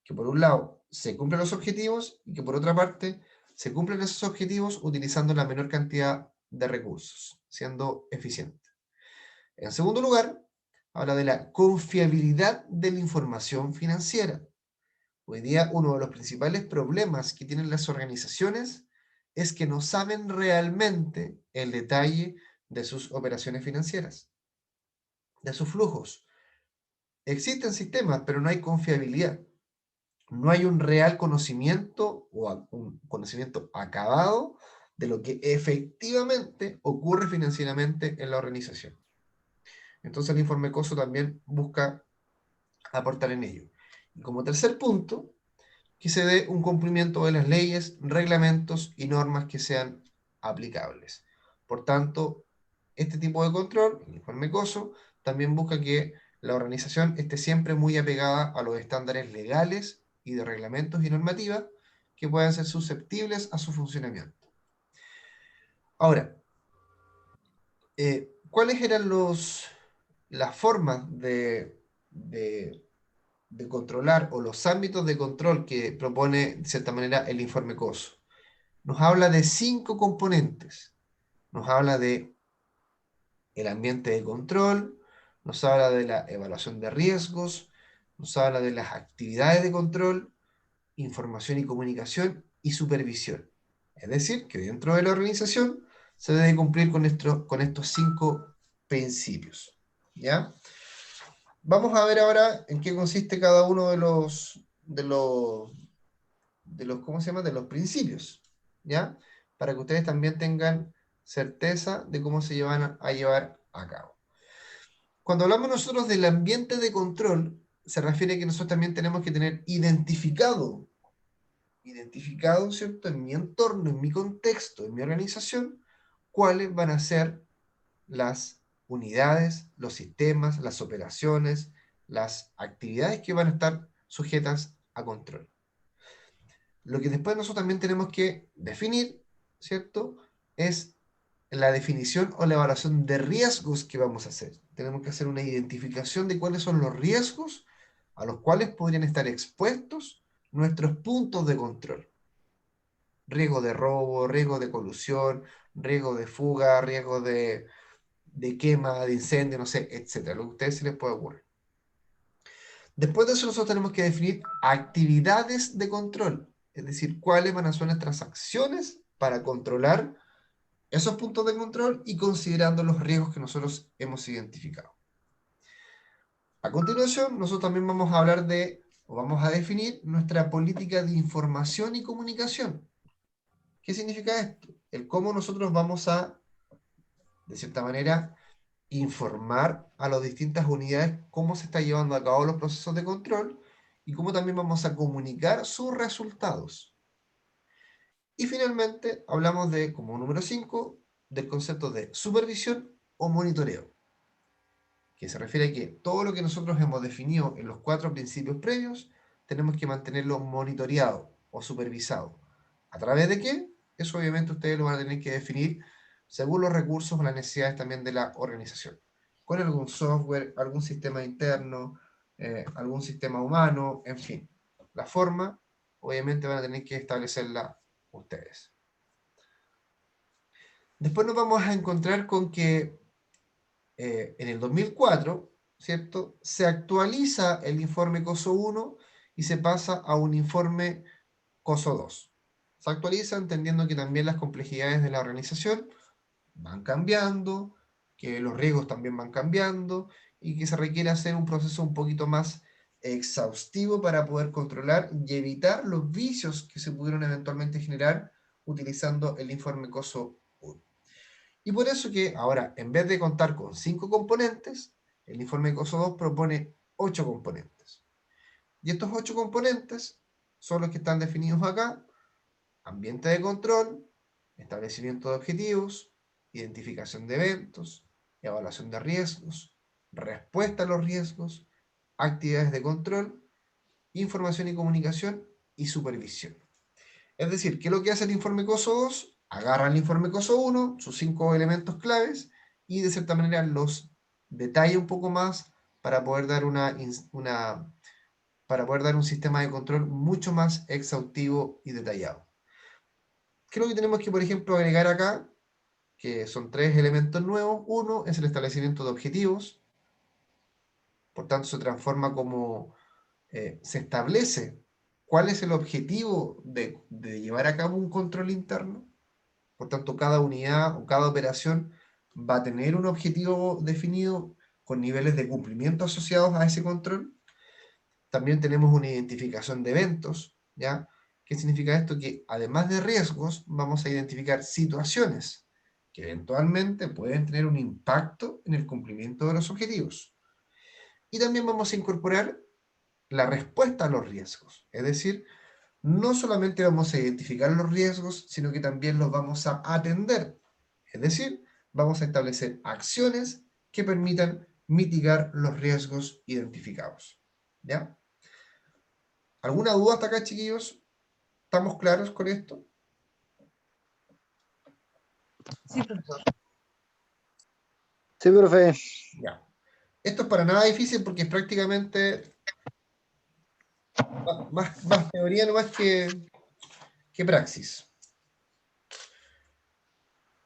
Que por un lado se cumplen los objetivos y que por otra parte se cumplen esos objetivos utilizando la menor cantidad de recursos, siendo eficiente. En segundo lugar, habla de la confiabilidad de la información financiera. Hoy día uno de los principales problemas que tienen las organizaciones es que no saben realmente el detalle de sus operaciones financieras, de sus flujos. Existen sistemas, pero no hay confiabilidad. No hay un real conocimiento o un conocimiento acabado de lo que efectivamente ocurre financieramente en la organización. Entonces el informe COSO también busca aportar en ello. Y como tercer punto, que se dé un cumplimiento de las leyes, reglamentos y normas que sean aplicables. Por tanto, este tipo de control, el informe COSO, también busca que la organización esté siempre muy apegada a los estándares legales y de reglamentos y normativas que puedan ser susceptibles a su funcionamiento. Ahora, ¿cuáles eran las formas de controlar o los ámbitos de control que propone, de cierta manera, el informe COSO? Nos habla de 5 componentes. Nos habla de el ambiente de control, nos habla de la evaluación de riesgos, nos habla de las actividades de control, información y comunicación y supervisión. Es decir, que dentro de la organización se debe cumplir con estos 5 principios. ¿Ya? Vamos a ver ahora en qué consiste cada uno ¿cómo se llama? De los principios, ¿ya? Para que ustedes también tengan certeza de cómo se llevan a llevar a cabo. Cuando hablamos nosotros del ambiente de control, se refiere a que nosotros también tenemos que tener identificado, ¿cierto? En mi entorno, en mi contexto, en mi organización, cuáles van a ser las unidades, los sistemas, las operaciones, las actividades que van a estar sujetas a control. Lo que después nosotros también tenemos que definir, ¿cierto? Es la definición o la evaluación de riesgos que vamos a hacer. Tenemos que hacer una identificación de cuáles son los riesgos a los cuales podrían estar expuestos nuestros puntos de control. Riesgo de robo, riesgo de colusión, riesgo de fuga, riesgo de quema, de incendio, no sé, etcétera, lo que a ustedes se les puede ocurrir. Después de eso nosotros tenemos que definir actividades de control, es decir, cuáles van a ser nuestras acciones para controlar esos puntos de control y considerando los riesgos que nosotros hemos identificado. A continuación, nosotros también vamos a hablar o vamos a definir nuestra política de información y comunicación. ¿Qué significa esto? El cómo nosotros vamos a, de cierta manera, informar a las distintas unidades cómo se está llevando a cabo los procesos de control y cómo también vamos a comunicar sus resultados. Y finalmente hablamos como número 5, del concepto de supervisión o monitoreo, que se refiere a que todo lo que nosotros hemos definido en los 4 principios previos, tenemos que mantenerlo monitoreado o supervisado. ¿A través de qué? Eso obviamente ustedes lo van a tener que definir según los recursos o las necesidades también de la organización. Con algún software, algún sistema interno, algún sistema humano, en fin. La forma, obviamente van a tener que establecerla ustedes. Después nos vamos a encontrar con que en el 2004, ¿cierto? Se actualiza el informe COSO 1 y se pasa a un informe COSO 2. Se actualiza entendiendo que también las complejidades de la organización van cambiando, que los riesgos también van cambiando y que se requiere hacer un proceso un poquito más exhaustivo para poder controlar y evitar los vicios que se pudieron eventualmente generar utilizando el informe COSO 1. Y por eso que ahora, en vez de contar con 5 componentes, el informe COSO 2 propone 8 componentes. Y estos 8 componentes son los que están definidos acá: ambiente de control, establecimiento de objetivos, identificación de eventos, evaluación de riesgos, respuesta a los riesgos, actividades de control, información y comunicación y supervisión. Es decir, ¿qué es lo que hace el informe COSO 2? Agarra el informe COSO 1, sus 5 elementos claves, y de cierta manera los detalla un poco más para poder dar para poder dar un sistema de control mucho más exhaustivo y detallado. ¿Qué es lo que tenemos que, por ejemplo, agregar acá? Que son 3 elementos nuevos. Uno es el establecimiento de objetivos. Por tanto, se transforma como se establece cuál es el objetivo de llevar a cabo un control interno. Por tanto, cada unidad o cada operación va a tener un objetivo definido con niveles de cumplimiento asociados a ese control. También tenemos una identificación de eventos, ¿ya? ¿Qué significa esto? Que además de riesgos, vamos a identificar situaciones que eventualmente pueden tener un impacto en el cumplimiento de los objetivos. Y también vamos a incorporar la respuesta a los riesgos, es decir, no solamente vamos a identificar los riesgos, sino que también los vamos a atender, es decir, vamos a establecer acciones que permitan mitigar los riesgos identificados. ¿Ya? ¿Alguna duda hasta acá, chiquillos? ¿Estamos claros con esto? Sí, profesor. Sí, profe. Ya. Esto es para nada difícil porque es prácticamente más teoría nomás que praxis.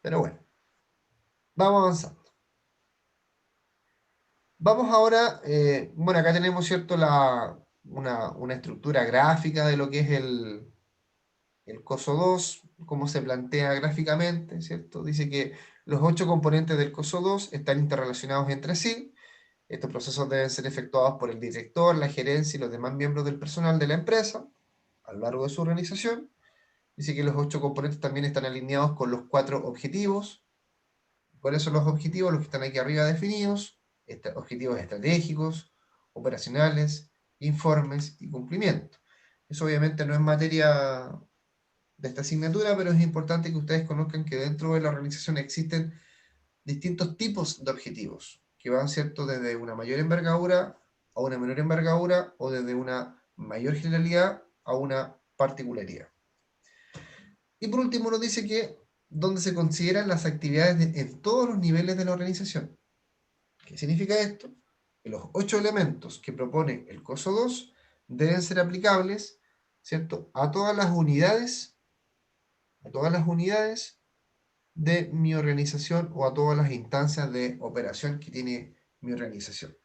Pero bueno, vamos avanzando. Vamos ahora, bueno, acá tenemos, ¿cierto?, una estructura gráfica de lo que es el COSO 2, cómo se plantea gráficamente, ¿cierto? Dice que los 8 componentes del COSO 2 están interrelacionados entre sí. Estos procesos deben ser efectuados por el director, la gerencia y los demás miembros del personal de la empresa a lo largo de su organización. Dice que los 8 componentes también están alineados con los 4 objetivos. ¿Cuáles son los objetivos? Los que están aquí arriba definidos: objetivos estratégicos, operacionales, informes y cumplimiento. Eso obviamente no es materia de esta asignatura, pero es importante que ustedes conozcan que dentro de la organización existen distintos tipos de objetivos, que van, ¿cierto?, desde una mayor envergadura a una menor envergadura, o desde una mayor generalidad a una particularidad. Y por último nos dice que donde se consideran las actividades en todos los niveles de la organización. ¿Qué significa esto? Que los 8 elementos que propone el COSO 2 deben ser aplicables, ¿cierto?, a todas las unidades de mi organización, o a todas las instancias de operación que tiene mi organización.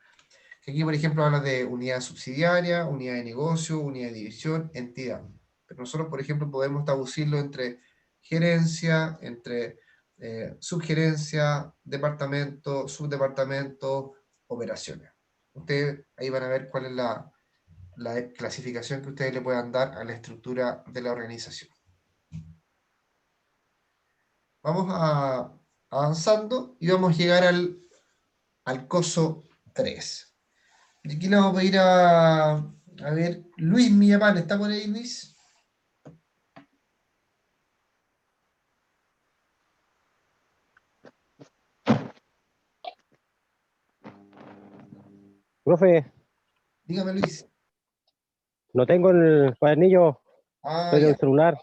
Aquí, por ejemplo, habla de unidad subsidiaria, unidad de negocio, unidad de división, entidad. Pero nosotros, por ejemplo, podemos traducirlo entre gerencia, entre subgerencia, departamento, subdepartamento, operaciones. Ustedes ahí van a ver cuál es la clasificación que ustedes le puedan dar a la estructura de la organización. Vamos avanzando y vamos a llegar al COSO 3. Y aquí le vamos a pedir a ver, Luis Millapán, ¿está por ahí, Luis? Profe, Dígame, Luis. no tengo el cuadernillo, Ah, estoy en ya, el celular.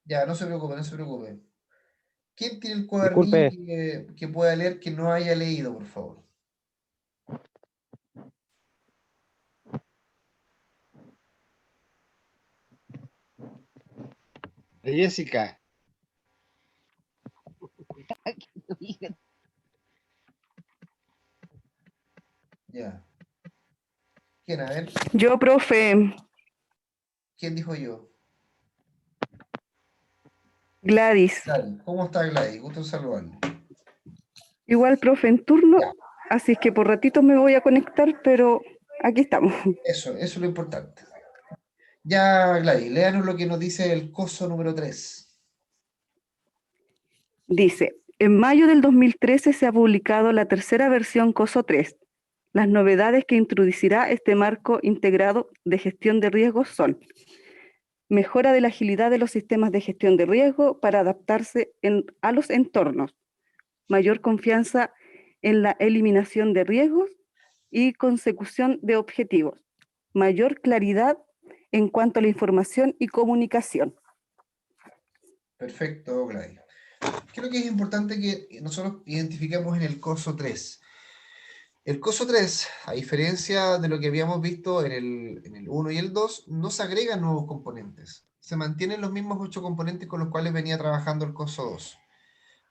ya, no se preocupe, no se preocupe. ¿Quién tiene el cuadernillo Disculpe, que pueda leer que no haya leído, por favor? Jessica. Ya. ¿Quién? A ver, Yo, profe, ¿quién dijo yo? Gladys. Gladys. ¿Cómo está Gladys? Gusto en saludarle. Igual, profe, en turno, Ya, así es que por ratito me voy a conectar, pero aquí estamos. eso es lo importante. Ya, Gladys, léanos lo que nos dice el COSO número 3. Dice, en mayo del 2013 se ha publicado la tercera versión COSO 3. Las novedades que introducirá este marco integrado de gestión de riesgos son: mejora de la agilidad de los sistemas de gestión de riesgo para adaptarse a los entornos, mayor confianza en la eliminación de riesgos y consecución de objetivos, mayor claridad en cuanto a la información y comunicación. Perfecto, Gladys. Creo que es importante que nosotros identifiquemos en el COSO 3. El COSO 3, a diferencia de lo que habíamos visto en el 1 y el 2, no se agregan nuevos componentes. Se mantienen los mismos 8 componentes con los cuales venía trabajando el COSO 2.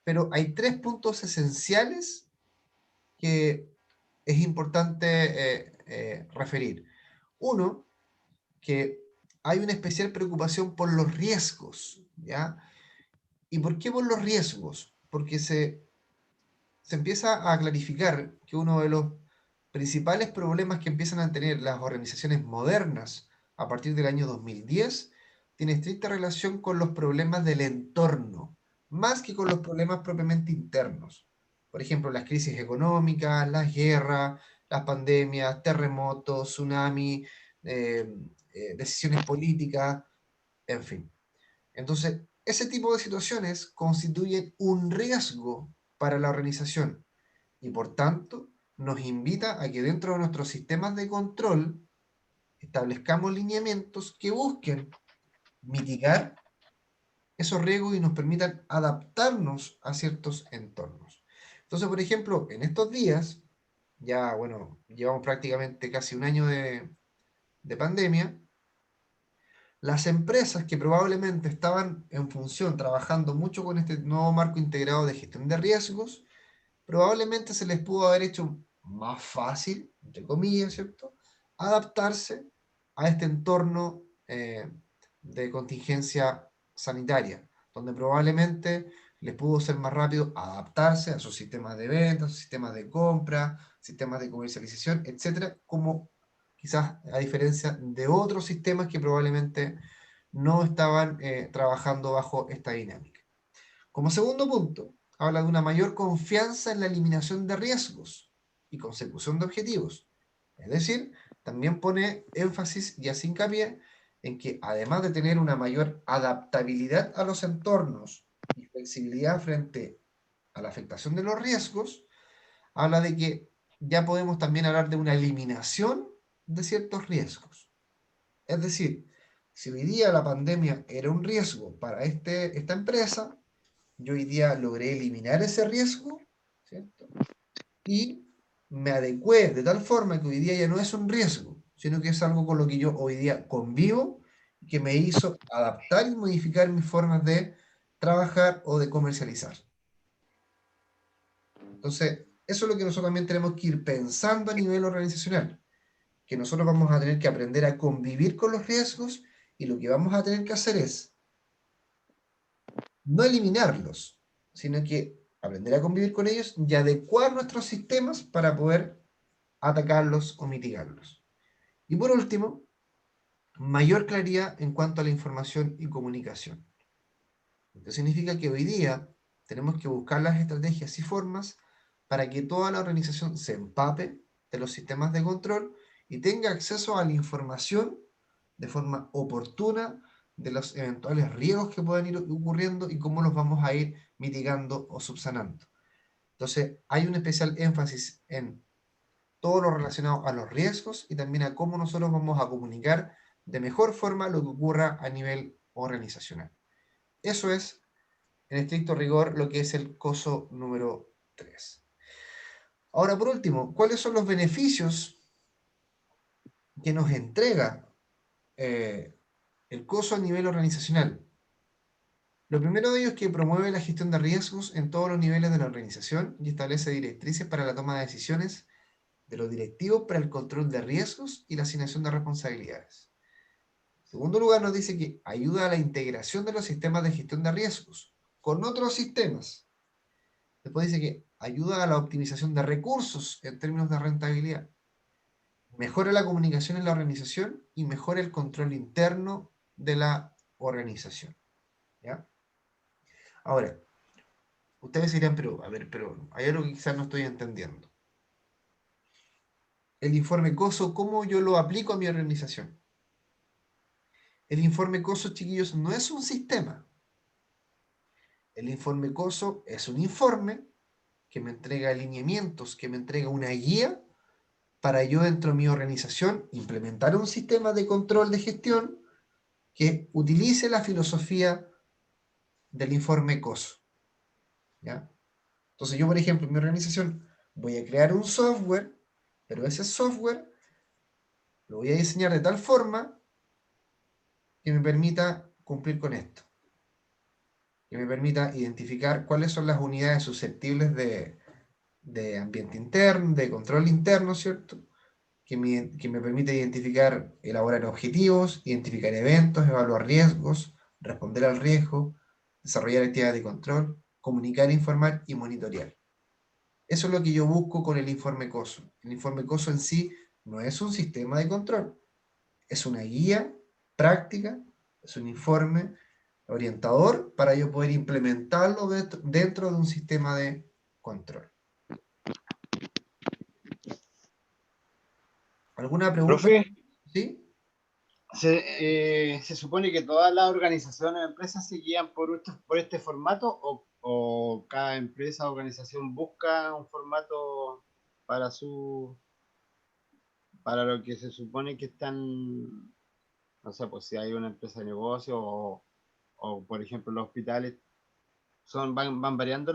Pero hay 3 puntos esenciales que es importante referir. Uno, que hay una especial preocupación por los riesgos, ¿ya? ¿Y por qué por los riesgos? Porque se empieza a clarificar que uno de los principales problemas que empiezan a tener las organizaciones modernas a partir del año 2010 tiene estricta relación con los problemas del entorno, más que con los problemas propiamente internos. Por ejemplo, las crisis económicas, las guerras, las pandemias, terremotos, tsunami, decisiones políticas, en fin. Entonces, ese tipo de situaciones constituyen un riesgo para la organización y por tanto nos invita a que dentro de nuestros sistemas de control establezcamos lineamientos que busquen mitigar esos riesgos y nos permitan adaptarnos a ciertos entornos. Entonces, por ejemplo, en estos días, ya, bueno, llevamos prácticamente casi un año de pandemia, las empresas que probablemente estaban en función, trabajando mucho con este nuevo marco integrado de gestión de riesgos, probablemente se les pudo haber hecho más fácil, entre comillas, ¿cierto?, adaptarse a este entorno de contingencia sanitaria, donde probablemente les pudo ser más rápido adaptarse a sus sistemas de ventas, sus sistemas de compra, sistemas de comercialización, etcétera, como quizás a diferencia de otros sistemas que probablemente no estaban trabajando bajo esta dinámica. Como segundo punto, habla de una mayor confianza en la eliminación de riesgos y consecución de objetivos. Es decir, también pone énfasis y hace hincapié en que además de tener una mayor adaptabilidad a los entornos y flexibilidad frente a la afectación de los riesgos, habla de que ya podemos también hablar de una eliminación de ciertos riesgos. Es decir, si hoy día la pandemia era un riesgo para esta empresa, yo hoy día logré eliminar ese riesgo, ¿cierto? Y me adecué de tal forma que hoy día ya no es un riesgo, sino que es algo con lo que yo hoy día convivo, que me hizo adaptar y modificar mis formas de trabajar o de comercializar. Entonces, eso es lo que nosotros también tenemos que ir pensando a nivel organizacional, que nosotros vamos a tener que aprender a convivir con los riesgos y lo que vamos a tener que hacer es no eliminarlos, sino que aprender a convivir con ellos y adecuar nuestros sistemas para poder atacarlos o mitigarlos. Y por último, mayor claridad en cuanto a la información y comunicación. Esto significa que hoy día tenemos que buscar las estrategias y formas para que toda la organización se empape de los sistemas de control y tenga acceso a la información de forma oportuna de los eventuales riesgos que puedan ir ocurriendo y cómo los vamos a ir mitigando o subsanando. Entonces, hay un especial énfasis en todo lo relacionado a los riesgos y también a cómo nosotros vamos a comunicar de mejor forma lo que ocurra a nivel organizacional. Eso es, en estricto rigor, lo que es el COSO número 3. Ahora, por último, ¿cuáles son los beneficios que nos entrega el COSO a nivel organizacional? Lo primero de ellos es que promueve la gestión de riesgos en todos los niveles de la organización y establece directrices para la toma de decisiones de los directivos para el control de riesgos y la asignación de responsabilidades. En segundo lugar, nos dice que ayuda a la integración de los sistemas de gestión de riesgos con otros sistemas. Después dice que ayuda a la optimización de recursos en términos de rentabilidad. Mejora la comunicación en la organización y mejora el control interno de la organización. ¿Ya? Ahora, ustedes dirán, pero, a ver, pero hay algo que quizás no estoy entendiendo. El informe COSO, ¿cómo yo lo aplico a mi organización? El informe COSO, chiquillos, no es un sistema. El informe COSO es un informe que me entrega alineamientos, que me entrega una guía para yo dentro de mi organización implementar un sistema de control de gestión que utilice la filosofía del informe COSO. ¿Ya? Entonces yo, por ejemplo, en mi organización voy a crear un software, pero ese software lo voy a diseñar de tal forma que me permita cumplir con esto. Que me permita identificar cuáles son las unidades susceptibles de ambiente interno, de control interno, ¿cierto? Que me permite identificar, elaborar objetivos, identificar eventos, evaluar riesgos, responder al riesgo, desarrollar actividades de control, comunicar, informar y monitorear. Eso es lo que yo busco con el informe COSO. El informe COSO en sí no es un sistema de control, es una guía práctica, es un informe orientador para yo poder implementarlo dentro de un sistema de control. ¿Alguna pregunta? Profe, ¿Sí? ¿se supone que todas las organizaciones o empresas se guían por este formato o cada empresa o organización busca un formato para para lo que se supone que están, no sé, pues si hay una empresa de negocio o por ejemplo los hospitales, van variando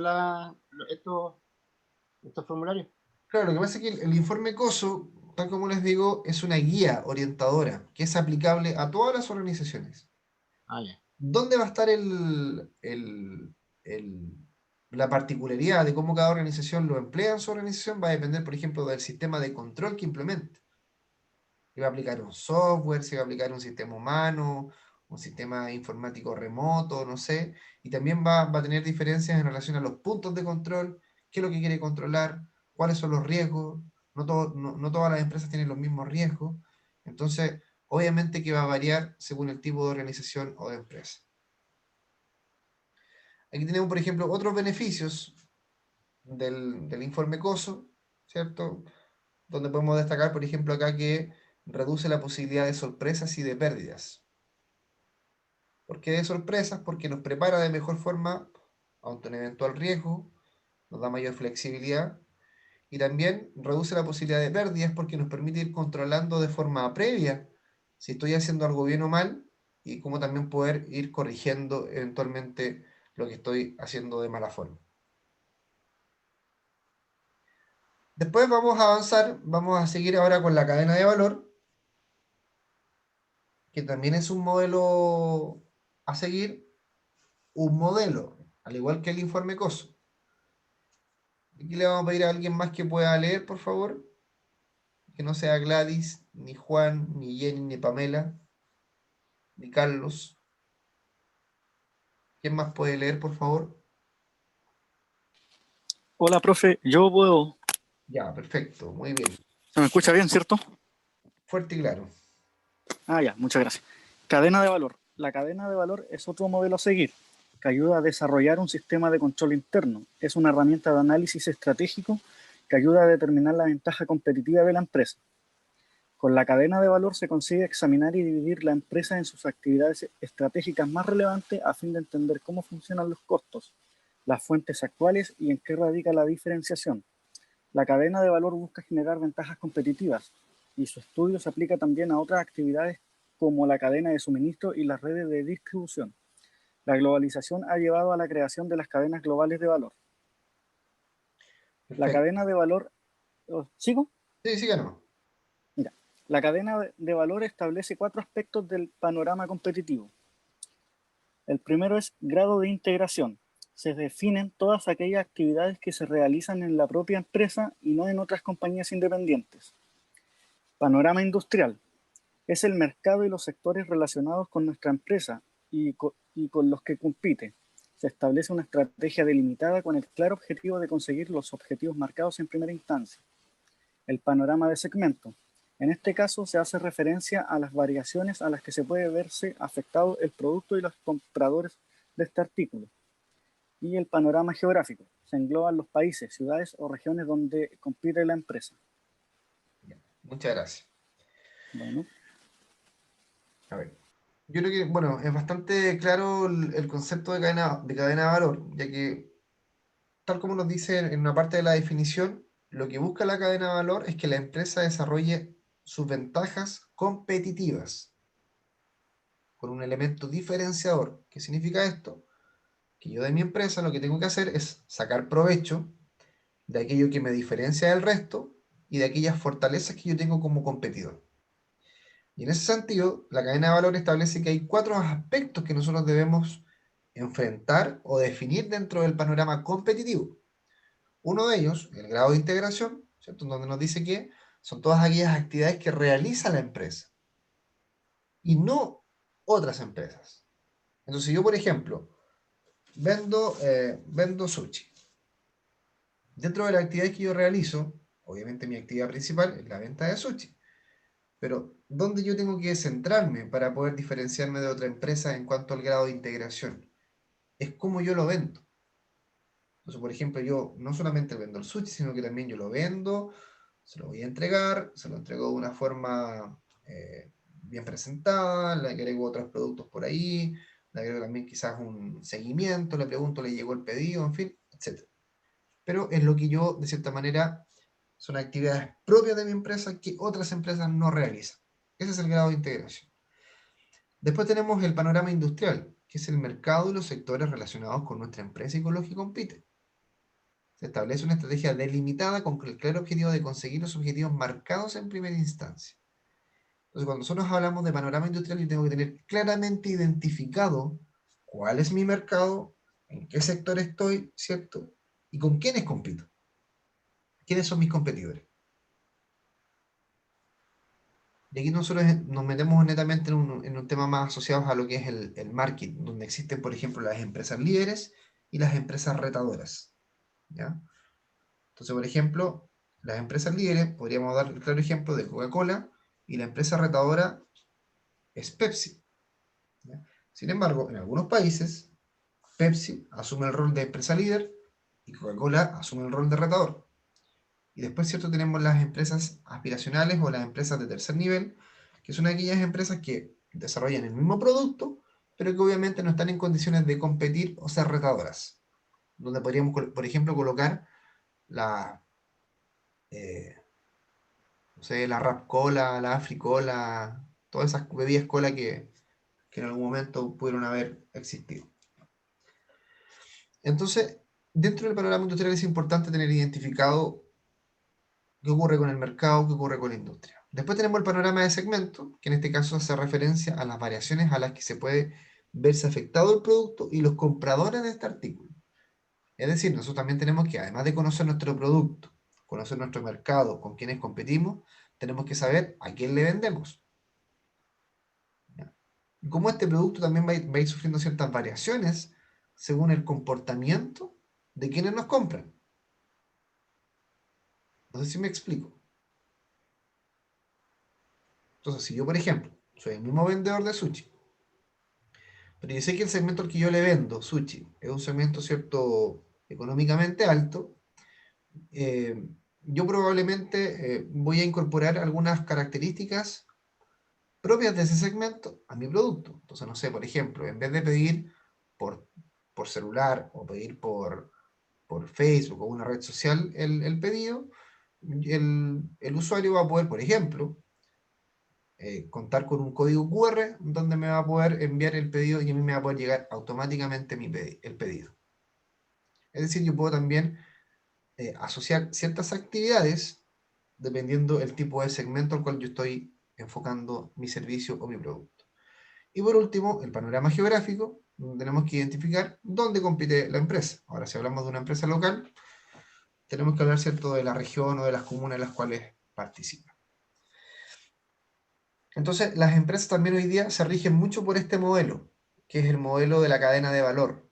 estos formularios? Claro, lo que pasa es que el informe COSO, tal como les digo, es una guía orientadora que es aplicable a todas las organizaciones. Ah, ya. ¿Dónde va a estar la particularidad de cómo cada organización lo emplea en su organización? Va a depender, por ejemplo, del sistema de control que implemente. Si va a aplicar un software, si va a aplicar un sistema humano, un sistema informático remoto, no sé. Y también va a tener diferencias en relación a los puntos de control, qué es lo que quiere controlar, cuáles son los riesgos. No todas las empresas tienen los mismos riesgos. Entonces, obviamente que va a variar según el tipo de organización o de empresa. Aquí tenemos, por ejemplo, otros beneficios del informe COSO, ¿cierto? Donde podemos destacar, por ejemplo, acá que reduce la posibilidad de sorpresas y de pérdidas. ¿Por qué de sorpresas? Porque nos prepara de mejor forma ante un eventual riesgo, nos da mayor flexibilidad y también reduce la posibilidad de pérdidas porque nos permite ir controlando de forma previa si estoy haciendo algo bien o mal y cómo también poder ir corrigiendo eventualmente lo que estoy haciendo de mala forma. Después vamos a avanzar, vamos a seguir ahora con la cadena de valor, que también es un modelo a seguir, un modelo, al igual que el informe COSO. Aquí le vamos a pedir a alguien más que pueda leer, por favor, que no sea Gladys, ni Juan, ni Jenny, ni Pamela, ni Carlos. ¿Quién más puede leer, por favor? Hola, profe, yo puedo. Ya, perfecto, muy bien. ¿Se me escucha bien, cierto? Fuerte y claro. Ah, ya, muchas gracias. Cadena de valor. La cadena de valor es otro modelo a seguir, que ayuda a desarrollar un sistema de control interno. Es una herramienta de análisis estratégico que ayuda a determinar la ventaja competitiva de la empresa. Con la cadena de valor se consigue examinar y dividir la empresa en sus actividades estratégicas más relevantes a fin de entender cómo funcionan los costos, las fuentes actuales y en qué radica la diferenciación. La cadena de valor busca generar ventajas competitivas y su estudio se aplica también a otras actividades como la cadena de suministro y las redes de distribución. La globalización ha llevado a la creación de las cadenas globales de valor. La Perfecto. cadena de valor... ¿Sigo? Sí, síganos. Mira, la cadena de valor establece 4 aspectos del panorama competitivo. El primero es grado de integración. Se definen todas aquellas actividades que se realizan en la propia empresa y no en otras compañías independientes. Panorama industrial. Es el mercado y los sectores relacionados con nuestra empresa y con los que compite. Se establece una estrategia delimitada con el claro objetivo de conseguir los objetivos marcados en primera instancia. El panorama de segmento. En este caso se hace referencia a las variaciones a las que se puede verse afectado el producto y los compradores de este artículo. Y el panorama geográfico. Se engloban los países, ciudades o regiones donde compite la empresa. Muchas gracias. Bueno. A ver. Yo creo que, bueno, es bastante claro el concepto de cadena de valor, ya que, tal como nos dice en una parte de la definición, lo que busca la cadena de valor es que la empresa desarrolle sus ventajas competitivas con un elemento diferenciador. ¿Qué significa esto? Que yo de mi empresa lo que tengo que hacer es sacar provecho de aquello que me diferencia del resto y de aquellas fortalezas que yo tengo como competidor. Y en ese sentido, la cadena de valor establece que hay 4 aspectos que nosotros debemos enfrentar o definir dentro del panorama competitivo. Uno de ellos, el grado de integración, ¿cierto? Donde nos dice que son todas aquellas actividades que realiza la empresa y no otras empresas. Entonces yo, por ejemplo, vendo sushi. Dentro de las actividades que yo realizo, obviamente mi actividad principal es la venta de sushi. Pero, ¿dónde yo tengo que centrarme para poder diferenciarme de otra empresa en cuanto al grado de integración? Es cómo yo lo vendo. Entonces, por ejemplo, yo no solamente vendo el sushi, sino que también yo lo vendo, se lo voy a entregar, se lo entrego de una forma bien presentada, le agrego otros productos por ahí, le agrego también quizás un seguimiento, le pregunto, le llegó el pedido, en fin, etc. Pero es lo que yo, de cierta manera, son actividades propias de mi empresa que otras empresas no realizan. Ese es el grado de integración. Después tenemos el panorama industrial, que es el mercado y los sectores relacionados con nuestra empresa y con los que compite. Se establece una estrategia delimitada con el claro objetivo de conseguir los objetivos marcados en primera instancia. Entonces, cuando nosotros hablamos de panorama industrial, yo tengo que tener claramente identificado cuál es mi mercado, en qué sector estoy, ¿cierto? Y con quiénes compito. ¿Quiénes son mis competidores? Y aquí nosotros nos metemos netamente en un tema más asociado a lo que es el marketing, donde existen, por ejemplo, las empresas líderes y las empresas retadoras. ¿Ya? Entonces, por ejemplo, las empresas líderes, podríamos dar el claro ejemplo de Coca-Cola, y la empresa retadora es Pepsi. ¿Ya? Sin embargo, en algunos países, Pepsi asume el rol de empresa líder y Coca-Cola asume el rol de retador. Y después, ¿cierto? Tenemos las empresas aspiracionales o las empresas de tercer nivel, que son aquellas empresas que desarrollan el mismo producto, pero que obviamente no están en condiciones de competir o ser retadoras. Donde podríamos, por ejemplo, colocar la, eh, no sé, la Rap Cola, la Afri Cola, todas esas bebidas cola que en algún momento pudieron haber existido. Entonces, dentro del panorama industrial es importante tener identificado qué ocurre con el mercado, qué ocurre con la industria. Después tenemos el panorama de segmento, que en este caso hace referencia a las variaciones a las que se puede verse afectado el producto y los compradores de este artículo. Es decir, nosotros también tenemos que, además de conocer nuestro producto, conocer nuestro mercado, con quienes competimos, tenemos que saber a quién le vendemos. ¿Ya? Y cómo este producto también va a ir sufriendo ciertas variaciones según el comportamiento de quienes nos compran. No sé si me explico. Entonces, si yo, por ejemplo, soy el mismo vendedor de sushi, pero yo sé que el segmento al que yo le vendo sushi es un segmento, ¿cierto?, económicamente alto, eh, yo probablemente voy a incorporar algunas características propias de ese segmento a mi producto. Entonces, no sé, por ejemplo, en vez de pedir por, por celular o pedir por Facebook o una red social el pedido, el usuario va a poder, por ejemplo, contar con un código QR donde me va a poder enviar el pedido y a mí me va a poder llegar automáticamente el pedido. Es decir, yo puedo también asociar ciertas actividades dependiendo el tipo de segmento al cual yo estoy enfocando mi servicio o mi producto. Y por último, el panorama geográfico, donde tenemos que identificar dónde compite la empresa. Ahora, si hablamos de una empresa local, tenemos que hablar, ¿cierto?, de la región o de las comunas en las cuales participa. Entonces, las empresas también hoy día se rigen mucho por este modelo, que es el modelo de la cadena de valor,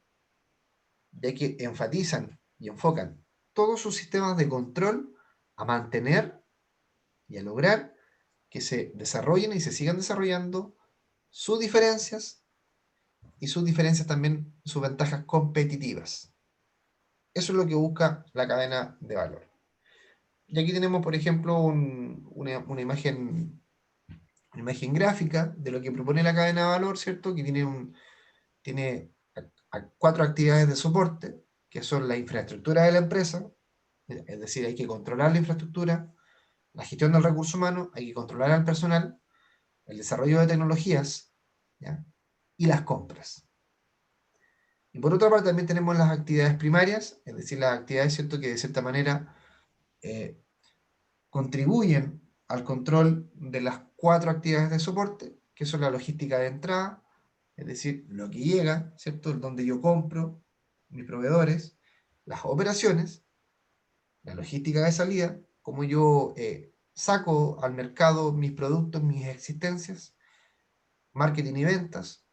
ya que enfatizan y enfocan todos sus sistemas de control a mantener y a lograr que se desarrollen y se sigan desarrollando sus diferencias y sus diferencias también, sus ventajas competitivas. Eso es lo que busca la cadena de valor. Y aquí tenemos, por ejemplo, una imagen gráfica de lo que propone la cadena de valor, ¿cierto? Que tiene 4 actividades de soporte, que son la infraestructura de la empresa, es decir, hay que controlar la infraestructura, la gestión del recurso humano, hay que controlar al personal, el desarrollo de tecnologías, ¿ya?, y las compras. Y por otra parte también tenemos las actividades primarias, es decir, las actividades, ¿cierto?, que de cierta manera contribuyen al control de las 4 actividades de soporte, que son la logística de entrada, es decir, lo que llega, ¿cierto?, donde yo compro, mis proveedores, las operaciones, la logística de salida, cómo yo saco al mercado mis productos, mis existencias, marketing y ventas,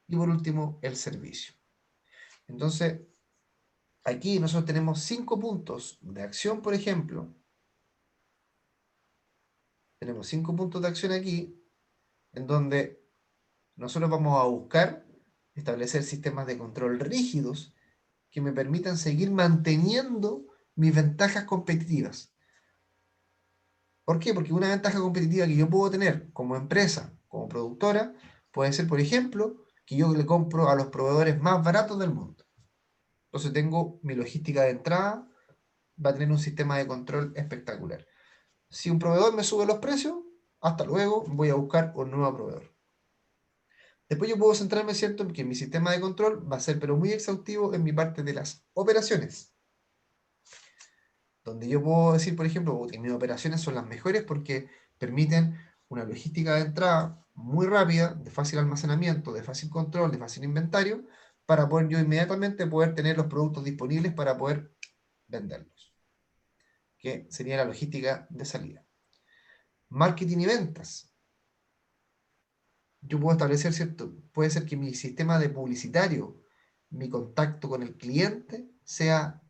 y por último, el servicio. Entonces, aquí nosotros tenemos 5 puntos de acción, por ejemplo, Tenemos 5 puntos de acción aquí, en donde nosotros vamos a buscar establecer sistemas de control rígidos que me permitan seguir manteniendo mis ventajas competitivas. ¿Por qué? Porque una ventaja competitiva que yo puedo tener como empresa, como productora, puede ser, por ejemplo, que yo le compro a los proveedores más baratos del mundo. Entonces tengo mi logística de entrada, va a tener un sistema de control espectacular. Si un proveedor me sube los precios, hasta luego, voy a buscar un nuevo proveedor. Después yo puedo centrarme, ¿cierto?, en que mi sistema de control va a ser, pero muy exhaustivo en mi parte de las operaciones. Donde yo puedo decir, por ejemplo, que mis operaciones son las mejores porque permiten una logística de entrada muy rápida, de fácil almacenamiento, de fácil control, de fácil inventario, para poder yo inmediatamente poder tener los productos disponibles para poder venderlos, que sería la logística de salida. Marketing y ventas. Yo puedo establecer, ¿cierto? Puede ser que mi sistema de publicitario, mi contacto con el cliente, sea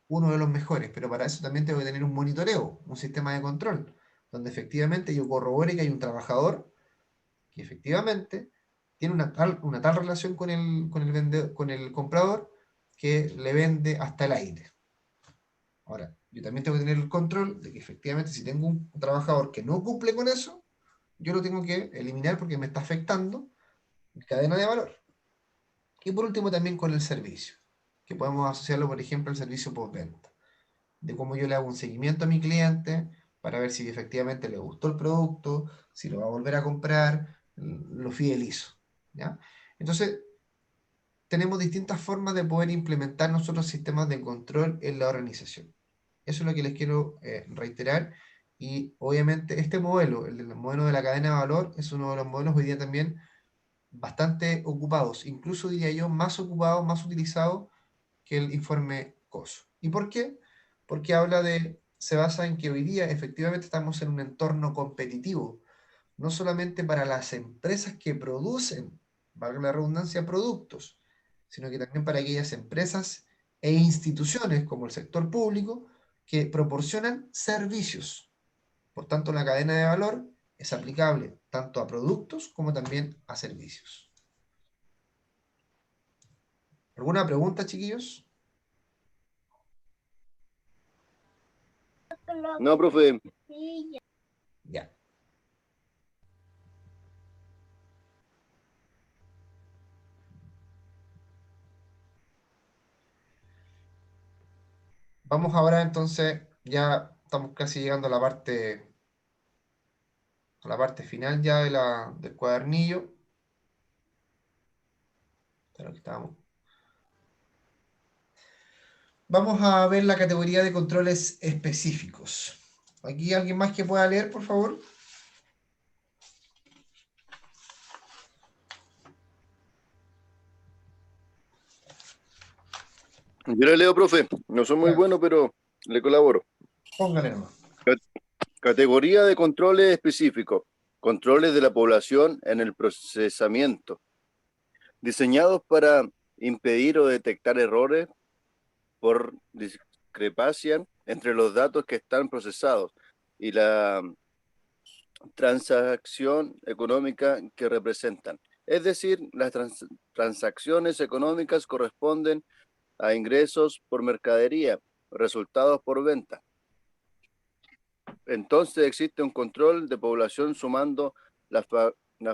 uno de los mejores, pero para eso también tengo que tener un monitoreo, un sistema de control, donde efectivamente yo corrobore que hay un trabajador que efectivamente tiene una tal relación con el comprador que le vende hasta el aire. Ahora, yo también tengo que tener el control de que efectivamente si tengo un trabajador que no cumple con eso, yo lo tengo que eliminar porque me está afectando mi cadena de valor. Y por último también con el servicio, que podemos asociarlo, por ejemplo, al servicio postventa, de cómo yo le hago un seguimiento a mi cliente para ver si efectivamente le gustó el producto, si lo va a volver a comprar, lo fidelizo, ¿ya? Entonces, tenemos distintas formas de poder implementar nosotros sistemas de control en la organización. Eso es lo que les quiero reiterar. Y obviamente este modelo, el modelo de la cadena de valor, es uno de los modelos hoy día también bastante ocupados, incluso diría yo más ocupados, más utilizados que el informe COSO. ¿Y por qué? Porque se basa en que hoy día efectivamente estamos en un entorno competitivo, no solamente para las empresas que producen, valga la redundancia, productos, sino que también para aquellas empresas e instituciones como el sector público que proporcionan servicios. Por tanto, la cadena de valor es aplicable tanto a productos como también a servicios. ¿Alguna pregunta, chiquillos? No, profe. Ya. Vamos ahora entonces, ya estamos casi llegando a la parte final ya del cuadernillo. Pero aquí estamos. Vamos a ver la categoría de controles específicos. ¿Aquí alguien más que pueda leer, por favor? Yo le leo, profe. No soy muy Ya. bueno, pero le colaboro. Póngale nomás. Categoría de controles específicos. Controles de la población en el procesamiento. Diseñados para impedir o detectar errores por discrepancia entre los datos que están procesados y la transacción económica que representan. Es decir, las transacciones económicas corresponden a ingresos por mercadería, resultados por venta. Entonces existe un control de población sumando las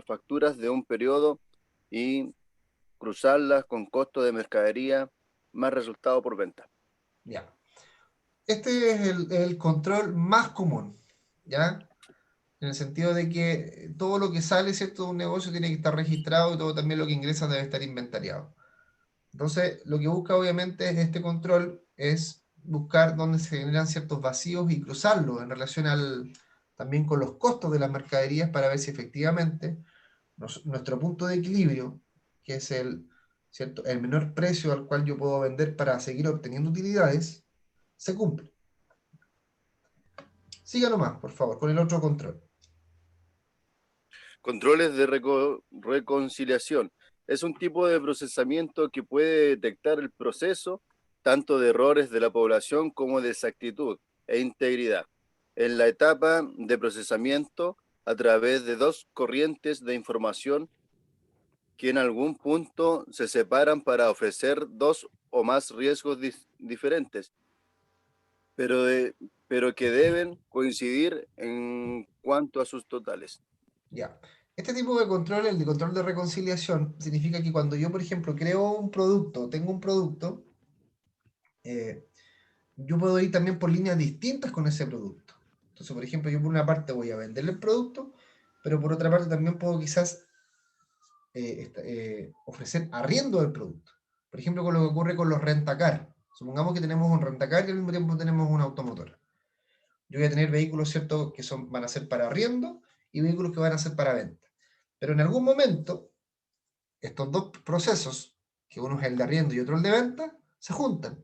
facturas de un periodo y cruzarlas con costo de mercadería más resultado por venta. Ya. Este es el control más común, ¿ya? En el sentido de que todo lo que sale, ¿cierto?, de un negocio tiene que estar registrado y todo también lo que ingresa debe estar inventariado. Entonces, lo que busca obviamente este control es buscar dónde se generan ciertos vacíos y cruzarlos en relación también con los costos de las mercaderías para ver si efectivamente nuestro punto de equilibrio, que es ¿cierto?, el menor precio al cual yo puedo vender para seguir obteniendo utilidades, se cumple. Siga nomás, por favor, con el otro control. Controles de reconciliación. Es un tipo de procesamiento que puede detectar el proceso tanto de errores de la población como de exactitud e integridad. en la etapa de procesamiento a través de dos corrientes de información que en algún punto se separan para ofrecer dos o más riesgos diferentes, pero, pero que deben coincidir en cuanto a sus totales. Ya. Este tipo de control, el de control de reconciliación, significa que cuando yo, por ejemplo, creo un producto, tengo un producto, yo puedo ir también por líneas distintas con ese producto. Entonces, por ejemplo, yo por una parte voy a vender el producto, pero por otra parte también puedo quizás ofrecer arriendo del producto. Por ejemplo, con lo que ocurre con los rentacar. Supongamos que tenemos un rentacar y al mismo tiempo tenemos una automotora. Yo voy a tener vehículos, ¿cierto?, que van a ser para arriendo y vehículos que van a ser para venta. Pero en algún momento, estos dos procesos, que uno es el de arriendo y otro el de venta, se juntan.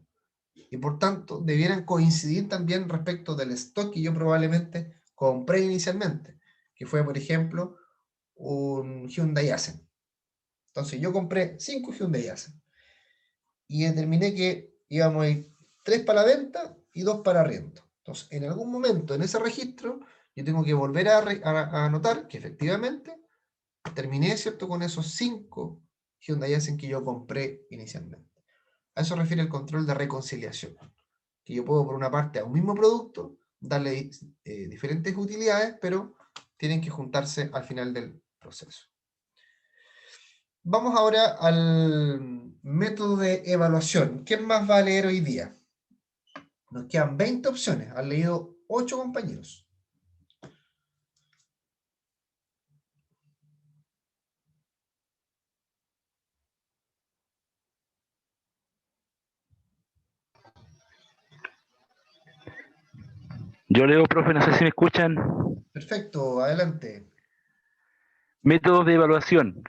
Y por tanto, debieran coincidir también respecto del stock que yo probablemente compré inicialmente, que fue, por ejemplo, un Hyundai Accent. Entonces, yo compré 5 Hyundai Accent y determiné que íbamos a ir 3 para la venta y 2 para arriendo. Entonces, en algún momento en ese registro, yo tengo que volver a anotar que efectivamente terminé, ¿cierto?, con esos 5 Hyundai Accent que yo compré inicialmente. A eso refiere el control de reconciliación. Que yo puedo, por una parte, a un mismo producto, darle diferentes utilidades, pero tienen que juntarse al final del proceso. Vamos ahora al método de evaluación. ¿Quién más va a leer hoy día? Nos quedan 20 opciones. Han leído 8 compañeros. Yo leo, profe, no sé si me escuchan. Perfecto, adelante. Métodos de evaluación.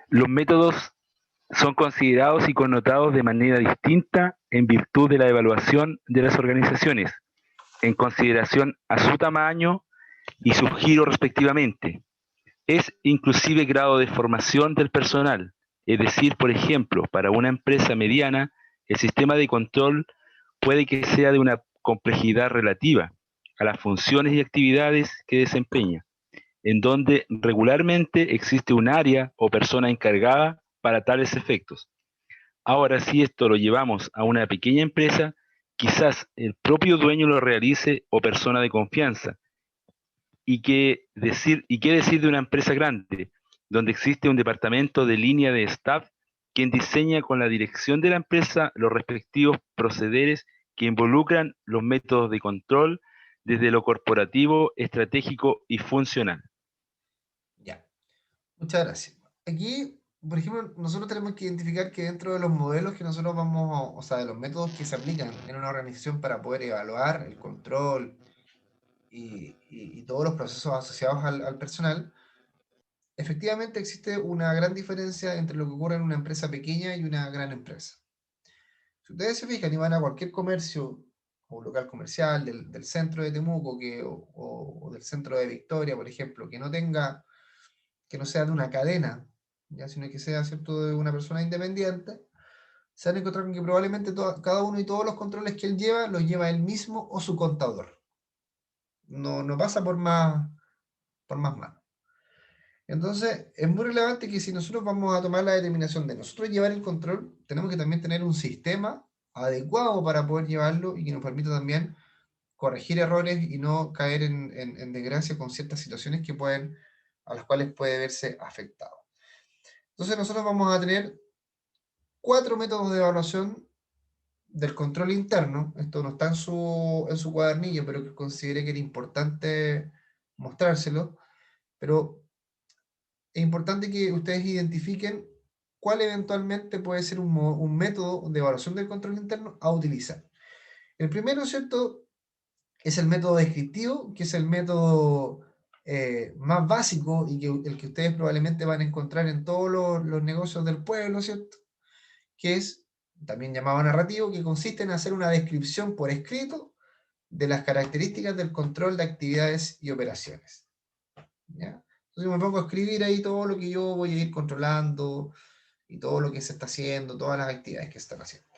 Los métodos son considerados y connotados de manera distinta en virtud de la evaluación de las organizaciones, en consideración a su tamaño y su giro respectivamente. Es inclusive grado de formación del personal, es decir, por ejemplo, para una empresa mediana, el sistema de control puede que sea de una complejidad relativa a las funciones y actividades que desempeña, en donde regularmente existe un área o persona encargada para tales efectos. Ahora, si esto lo llevamos a una pequeña empresa, quizás el propio dueño lo realice o persona de confianza. ¿Y qué decir de una empresa grande, donde existe un departamento de línea de staff quien diseña con la dirección de la empresa los respectivos procederes que involucran los métodos de control desde lo corporativo, estratégico y funcional? Ya, muchas gracias. Aquí, por ejemplo, nosotros tenemos que identificar que dentro de los modelos que nosotros vamos, o sea, de los métodos que se aplican en una organización para poder evaluar el control y todos los procesos asociados al personal, efectivamente existe una gran diferencia entre lo que ocurre en una empresa pequeña y una gran empresa. Si ustedes se fijan y van a cualquier comercio o local comercial del centro de Temuco o del centro de Victoria, por ejemplo, que no sea de una cadena, ya, sino que sea, ¿cierto?, de una persona independiente, se van a encontrar con que probablemente cada uno y todos los controles que él lleva, los lleva él mismo o su contador. No pasa por más manos. Entonces, es muy relevante que si nosotros vamos a tomar la determinación de nosotros llevar el control, tenemos que también tener un sistema adecuado para poder llevarlo y que nos permita también corregir errores y no caer en desgracia con ciertas situaciones a las cuales puede verse afectado. Entonces, nosotros vamos a tener 4 métodos de evaluación del control interno. Esto no está en su cuadernillo, pero que consideré que era importante mostrárselo. Pero es importante que ustedes identifiquen cuál eventualmente puede ser un método de evaluación del control interno a utilizar. El primero, ¿cierto?, es el método descriptivo, que es el método más básico y el que ustedes probablemente van a encontrar en todos los negocios del pueblo, ¿cierto?, que es también llamado narrativo, que consiste en hacer una descripción por escrito de las características del control de actividades y operaciones. ¿Ya? Entonces me pongo a escribir ahí todo lo que yo voy a ir controlando y todo lo que se está haciendo, todas las actividades que se están haciendo.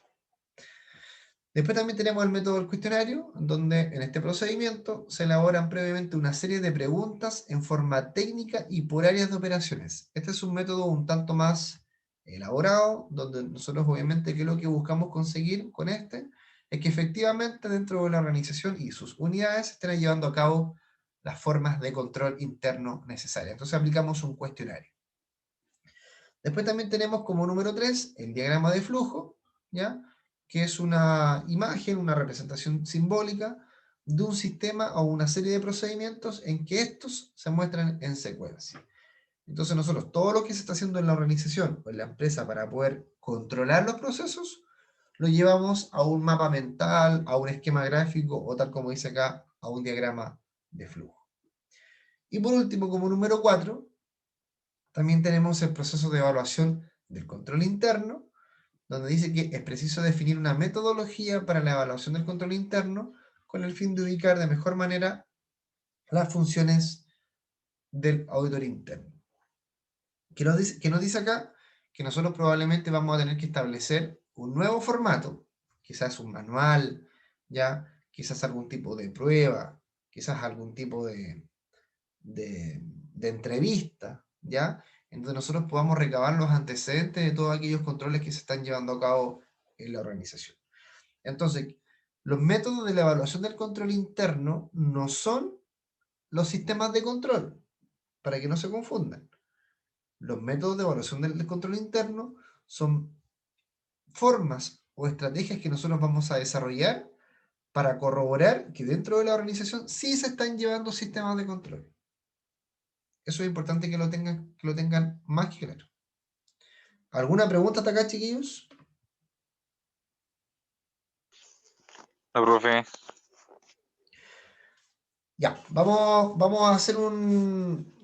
Después también tenemos el método del cuestionario, donde en este procedimiento se elaboran previamente una serie de preguntas en forma técnica y por áreas de operaciones. Este es un método un tanto más elaborado, donde nosotros obviamente que lo que buscamos conseguir con este es que efectivamente dentro de la organización y sus unidades estén llevando a cabo las formas de control interno necesarias. Entonces aplicamos un cuestionario. Después también tenemos como número 3 el diagrama de flujo, ¿ya? Que es una imagen, una representación simbólica de un sistema o una serie de procedimientos en que estos se muestran en secuencia. Entonces nosotros, todo lo que se está haciendo en la organización o en la empresa para poder controlar los procesos, lo llevamos a un mapa mental, a un esquema gráfico o tal como dice acá, a un diagrama de flujo. Y por último, como número 4, también tenemos el proceso de evaluación del control interno, donde dice que es preciso definir una metodología para la evaluación del control interno con el fin de ubicar de mejor manera las funciones del auditor interno. ¿Qué nos dice acá? Que nosotros probablemente vamos a tener que establecer un nuevo formato, quizás un manual, ya, quizás algún tipo de prueba, quizás algún tipo de entrevista, ¿ya? En donde nosotros podamos recabar los antecedentes de todos aquellos controles que se están llevando a cabo en la organización. Entonces, los métodos de la evaluación del control interno no son los sistemas de control, para que no se confundan. Los métodos de evaluación del control interno son formas o estrategias que nosotros vamos a desarrollar para corroborar que dentro de la organización sí se están llevando sistemas de control. Eso es importante que lo tengan más que claro. ¿Alguna pregunta hasta acá, chiquillos? No, profe. Ya, vamos a hacer un...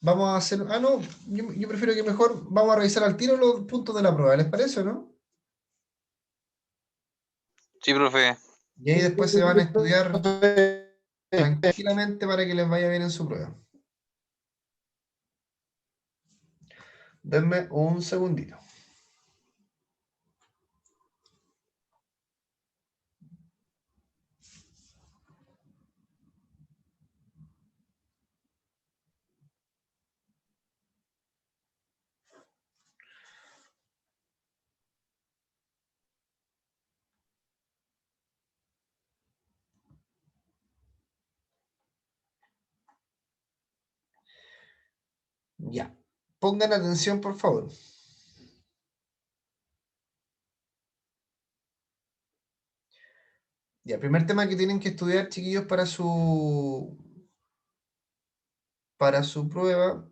vamos a hacer... Ah, no, yo prefiero que mejor vamos a revisar al tiro los puntos de la prueba, ¿les parece o no? Sí, profe. Y ahí después se van a estudiar tranquilamente para que les vaya bien en su prueba. Denme un segundito. Ya. Pongan atención, por favor. Ya, el primer tema que tienen que estudiar, chiquillos, para su prueba